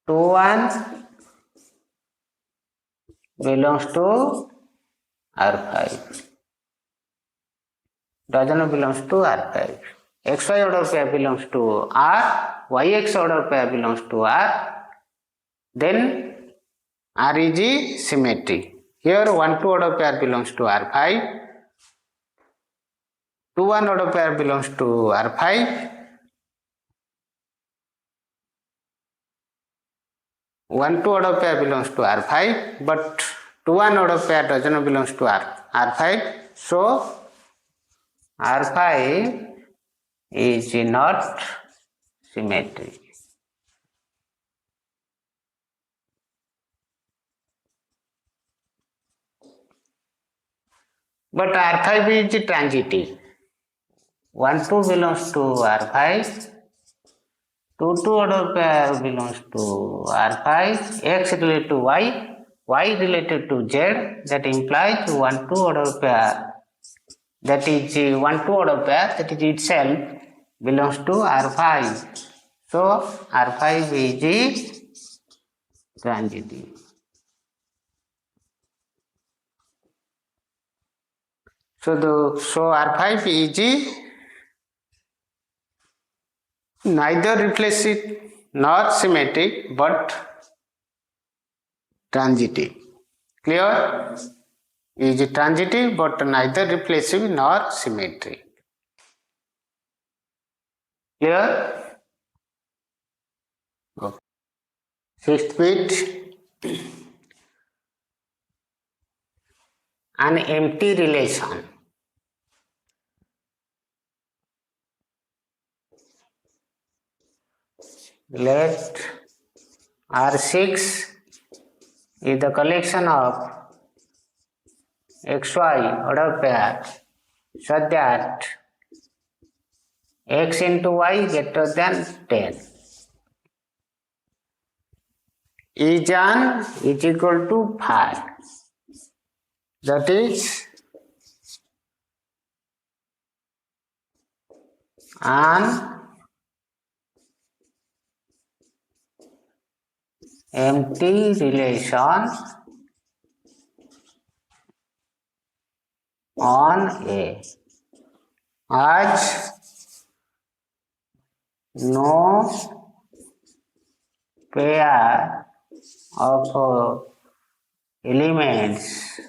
2 1 belongs to R5. Does not belongs to R5. XY order pair belongs to R, YX order pair belongs to R, then R is a symmetry. Here 1 2 order pair belongs to R5, 2 1 order pair belongs to R5, 1 2 order pair belongs to R5, but 2 1 order pair does not belongs to R5. So R5 is not symmetric. But R5 is transitive. 1 2 belongs to R5, 2 2 order pair belongs to R5, X related to Y related to Z, that implies 1 2 order pair, that is 1 2 order pair, that is itself belongs to R5. So R5 is transitive. So R5 is neither reflexive nor symmetric but transitive. Clear? Is transitive but neither reflexive nor symmetric. Clear? Okay. Sixth bit, an empty relation. Let R6 is the collection of XY order pair such that X into Y greater than 10. Ejan is equal to phi. That is an empty relation on A as no pair of elements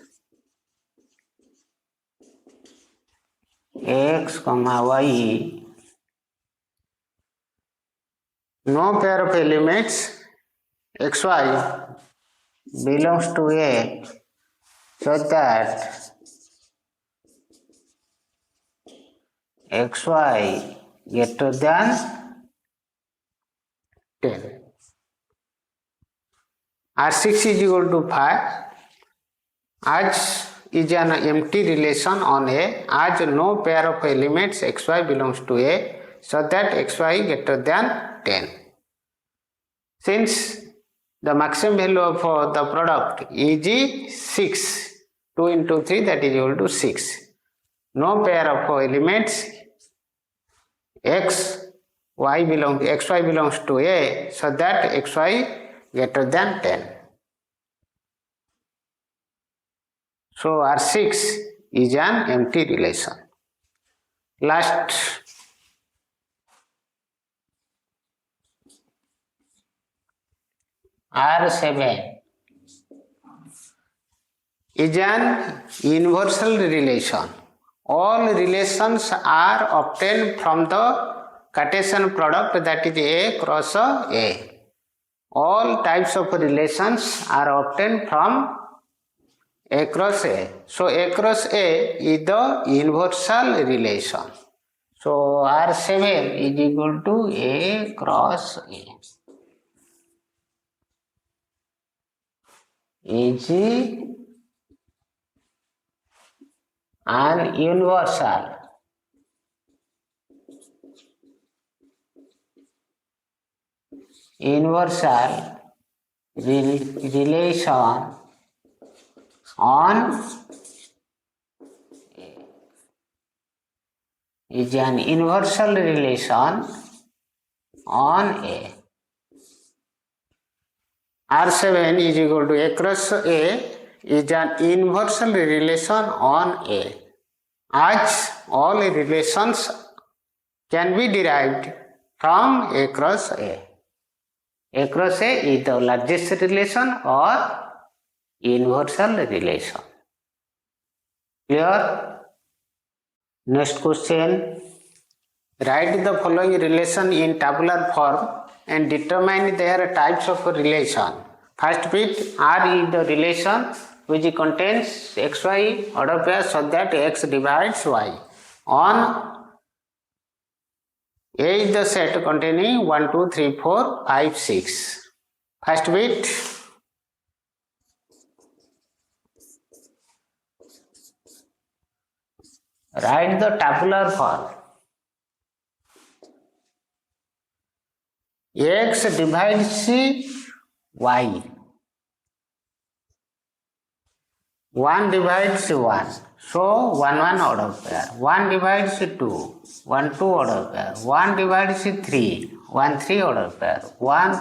X, Y, no pair of elements XY belongs to A such that XY greater than 10. R6 is equal to phi as is an empty relation on A as no pair of elements XY belongs to A such that XY greater than 10. Since the maximum value of the product is 6, 2 into 3, that is equal to 6. No pair of elements XY belongs to A so that XY greater than 10. So R6 is an empty relation. Last, R7 is an universal relation. All relations are obtained from the Cartesian product, that is A cross A. All types of relations are obtained from across A. So across A is the universal relation. So R7 is equal to A cross A. Is an universal relation on is an universal relation on A. R7 is equal to across A is an universal relation on A, as all relations can be derived from across A. Across A is the largest relation or universal relation. Clear? Next question. Write the following relation in tabular form and determine their types of relation. First bit, R is the relation which contains xy order pair so that x divides y. On A is the set containing 1, 2, 3, 4, 5, 6. First bit, write the tabular form. X divides y. 1 divides 1. So 1, 1 order pair. 1 divides 2. 1, 2 order pair. 1 divides 3. 1, 3 order pair. 1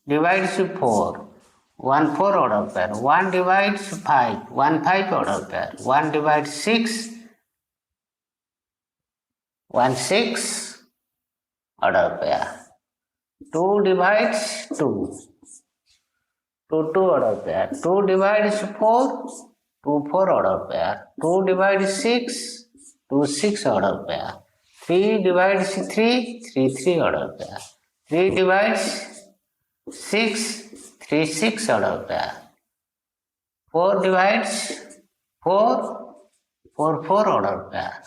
divides 4. 1, 4 order pair. 1 divides 5. 1, 5 order pair. 1 divides 6. 1, 6 order pair. 2 divides 2. 2, 2 order pair. 2 divides 4. 2, 4 order pair. 2 divides 6. 2, 6 order pair. 3 divides 3. 3, 3 order pair. 3 divides 6. 3, 6 order pair. 4 divides 4. 4, 4 order pair.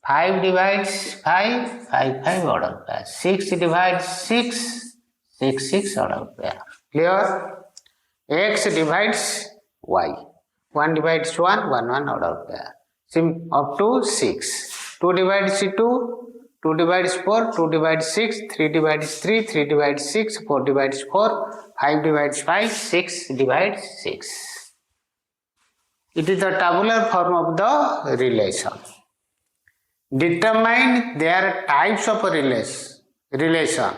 5 divides 5. 5, 5 order pair. 6 divides 6. 6, 6 order pair. Clear? X divides y. 1 divides 1, 1, 1 order pair. Up to 6. 2 divides 2, 2 divides 4, 2 divides 6, 3 divides 3, 3 divides 6, 4 divides 4, 5 divides 5, 6 divides 6. It is the tabular form of the relation. Determine their types of relation,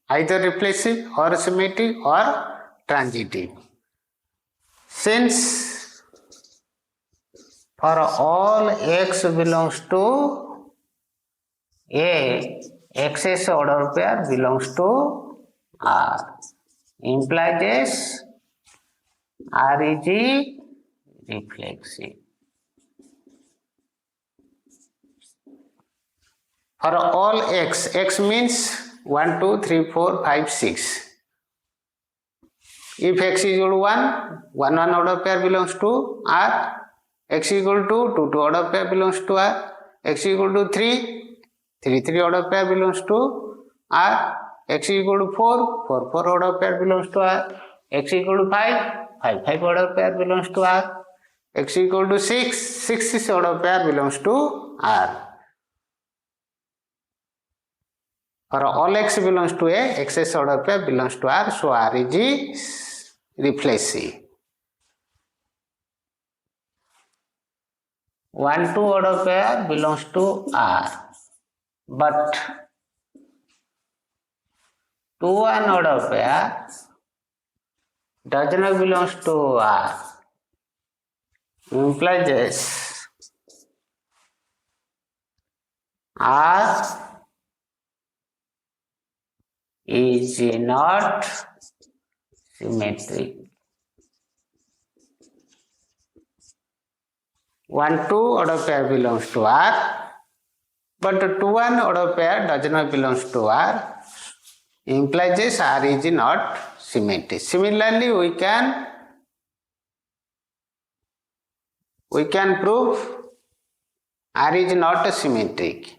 either reflexive or symmetric or transitive. Since for all x belongs to A, x's order pair belongs to R, implies R is reflexive. For all x means 1, 2, 3, 4, 5, 6. If x is equal to 1, 1, 1 order pair belongs to R. X is equal to 2, 2 order pair belongs to R. X is equal to 3, 3, 3 order pair belongs to R. X is equal to 4, 4, 4 order pair belongs to R. X is equal to 5, 5, 5 order pair belongs to R. X is equal to 6, 6, 6 order pair belongs to R. For all x belongs to A, x's order pair belongs to R, so R is reflexive. 1, 2 order pair belongs to R, but 2, 1 order pair does not belongs to R, implies R is not symmetric. 1, 2 order pair belongs to R, but 2, 1 order pair does not belongs to R, implies R is not symmetric. Similarly, we can we can prove R is not symmetric.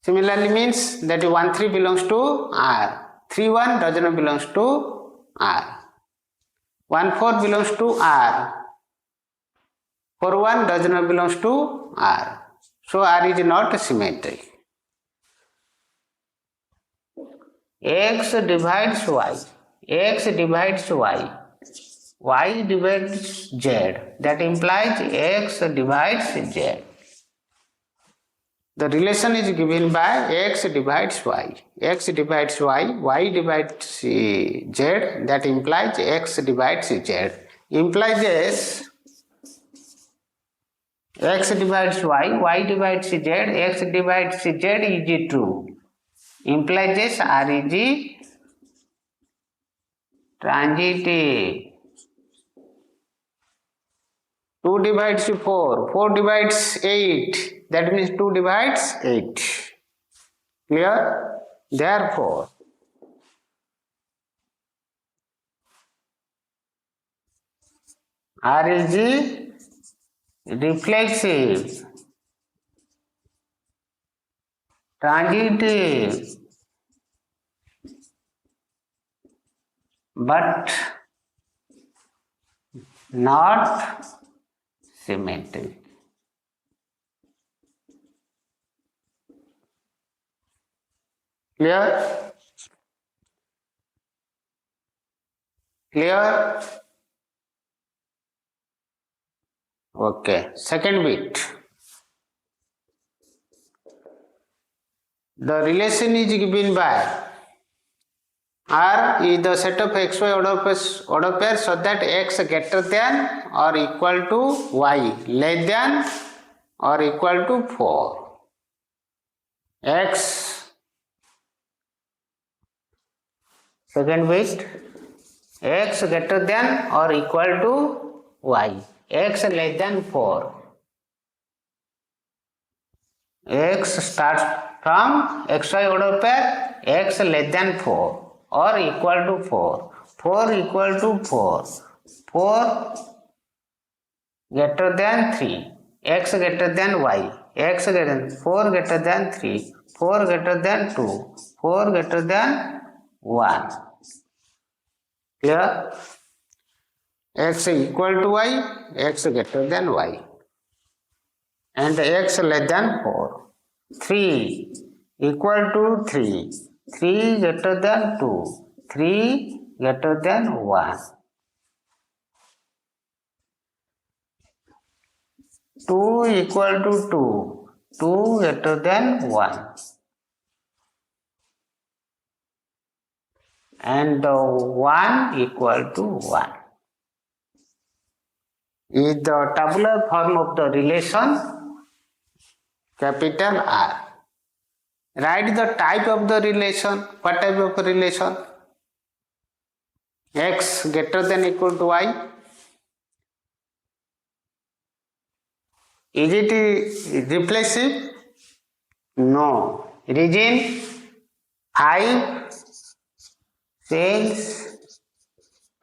Similarly means that 1 3 belongs to R, 3 1 does not belongs to R, 1 4 belongs to R, 4 1 does not belongs to R. So R is not symmetric. X divides Y, X divides Y, Y divides Z, that implies X divides Z. The relation is given by X divides Y, X divides Y, Y divides Z, that implies X divides Z. Implies X divides Y, Y divides Z, X divides Z is true. Implies R is transitive. 2 divides 4, 4 divides 8, that means 2 divides 8. Clear? Therefore, R is reflexive, transitive, but not symmetric. Clear? Clear? Okay. Second bit. The relation is given by R is the set of xy order pairs so that x greater than or equal to y less than or equal to 4. X, second bit, x greater than or equal to y, x less than 4. X starts from xy order pair, x less than 4 or equal to 4, 4 equal to 4, 4 greater than 3, x greater than y, x greater than 4 greater than 3, 4 greater than 2, 4 greater than 1. Clear? X equal to y, x greater than y, and x less than 4. 3 equal to 3, 3 greater than 2, 3 greater than 1. 2 equal to 2, 2 greater than 1. And 1 equal to 1 is the tabular form of the relation capital R. Write the type of the relation. What type of relation? X greater than equal to y. Is it reflexive? No. Reason 5 says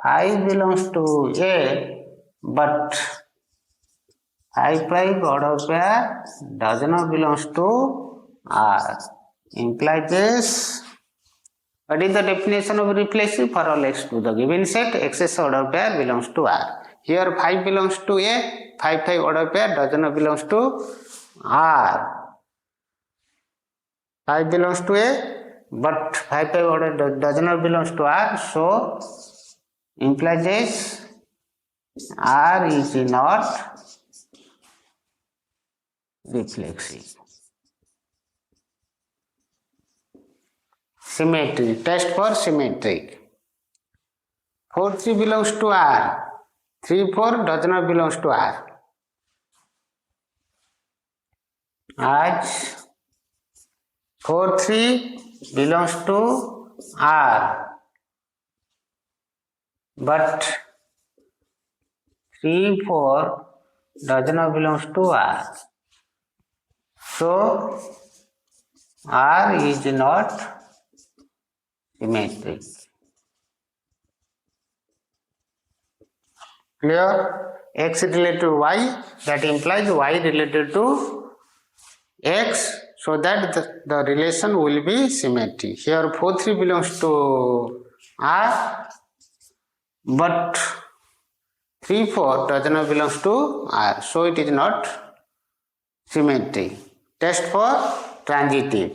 5 belongs to A, but 5 order pair does not belongs to R. Implies this. What is the definition of reflexive? For all x to the given set, x's order pair belongs to R. Here 5 belongs to A, 5 order pair does not belongs to R. 5 belongs to A, but 5 order does not belongs to R. So implies this R is not reflexive. Symmetry. Test for symmetric. 4 3 belongs to R. 3 4 does not belongs to R. As 4 3 belongs to R, but 3 4 does not belongs to R. So R is not symmetric. Clear? x related to y, that implies y related to x, so that the relation will be symmetry. Here 4 3 belongs to R, but 3 4 does not belongs to R, so it is not symmetry. Test for transitive.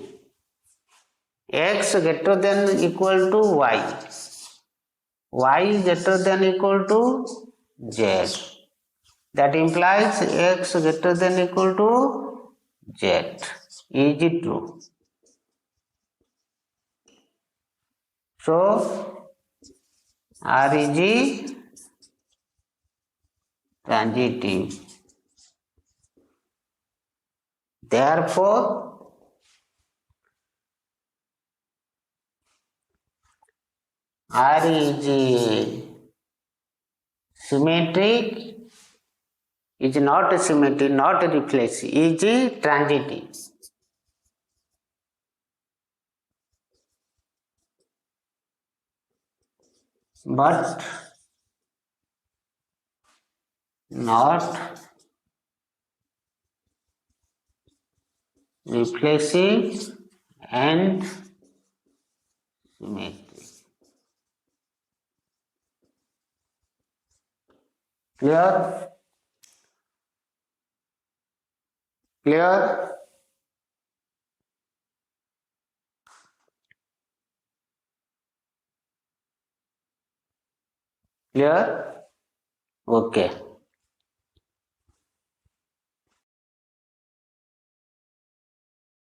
X greater than equal to y, y greater than equal to z. That implies x greater than equal to z. Is it true? So R is transitive. Therefore, R is symmetric, is not symmetric, not reflexive, is transitive. But not reflexive and symmetric. Clear? Clear? Clear? Okay.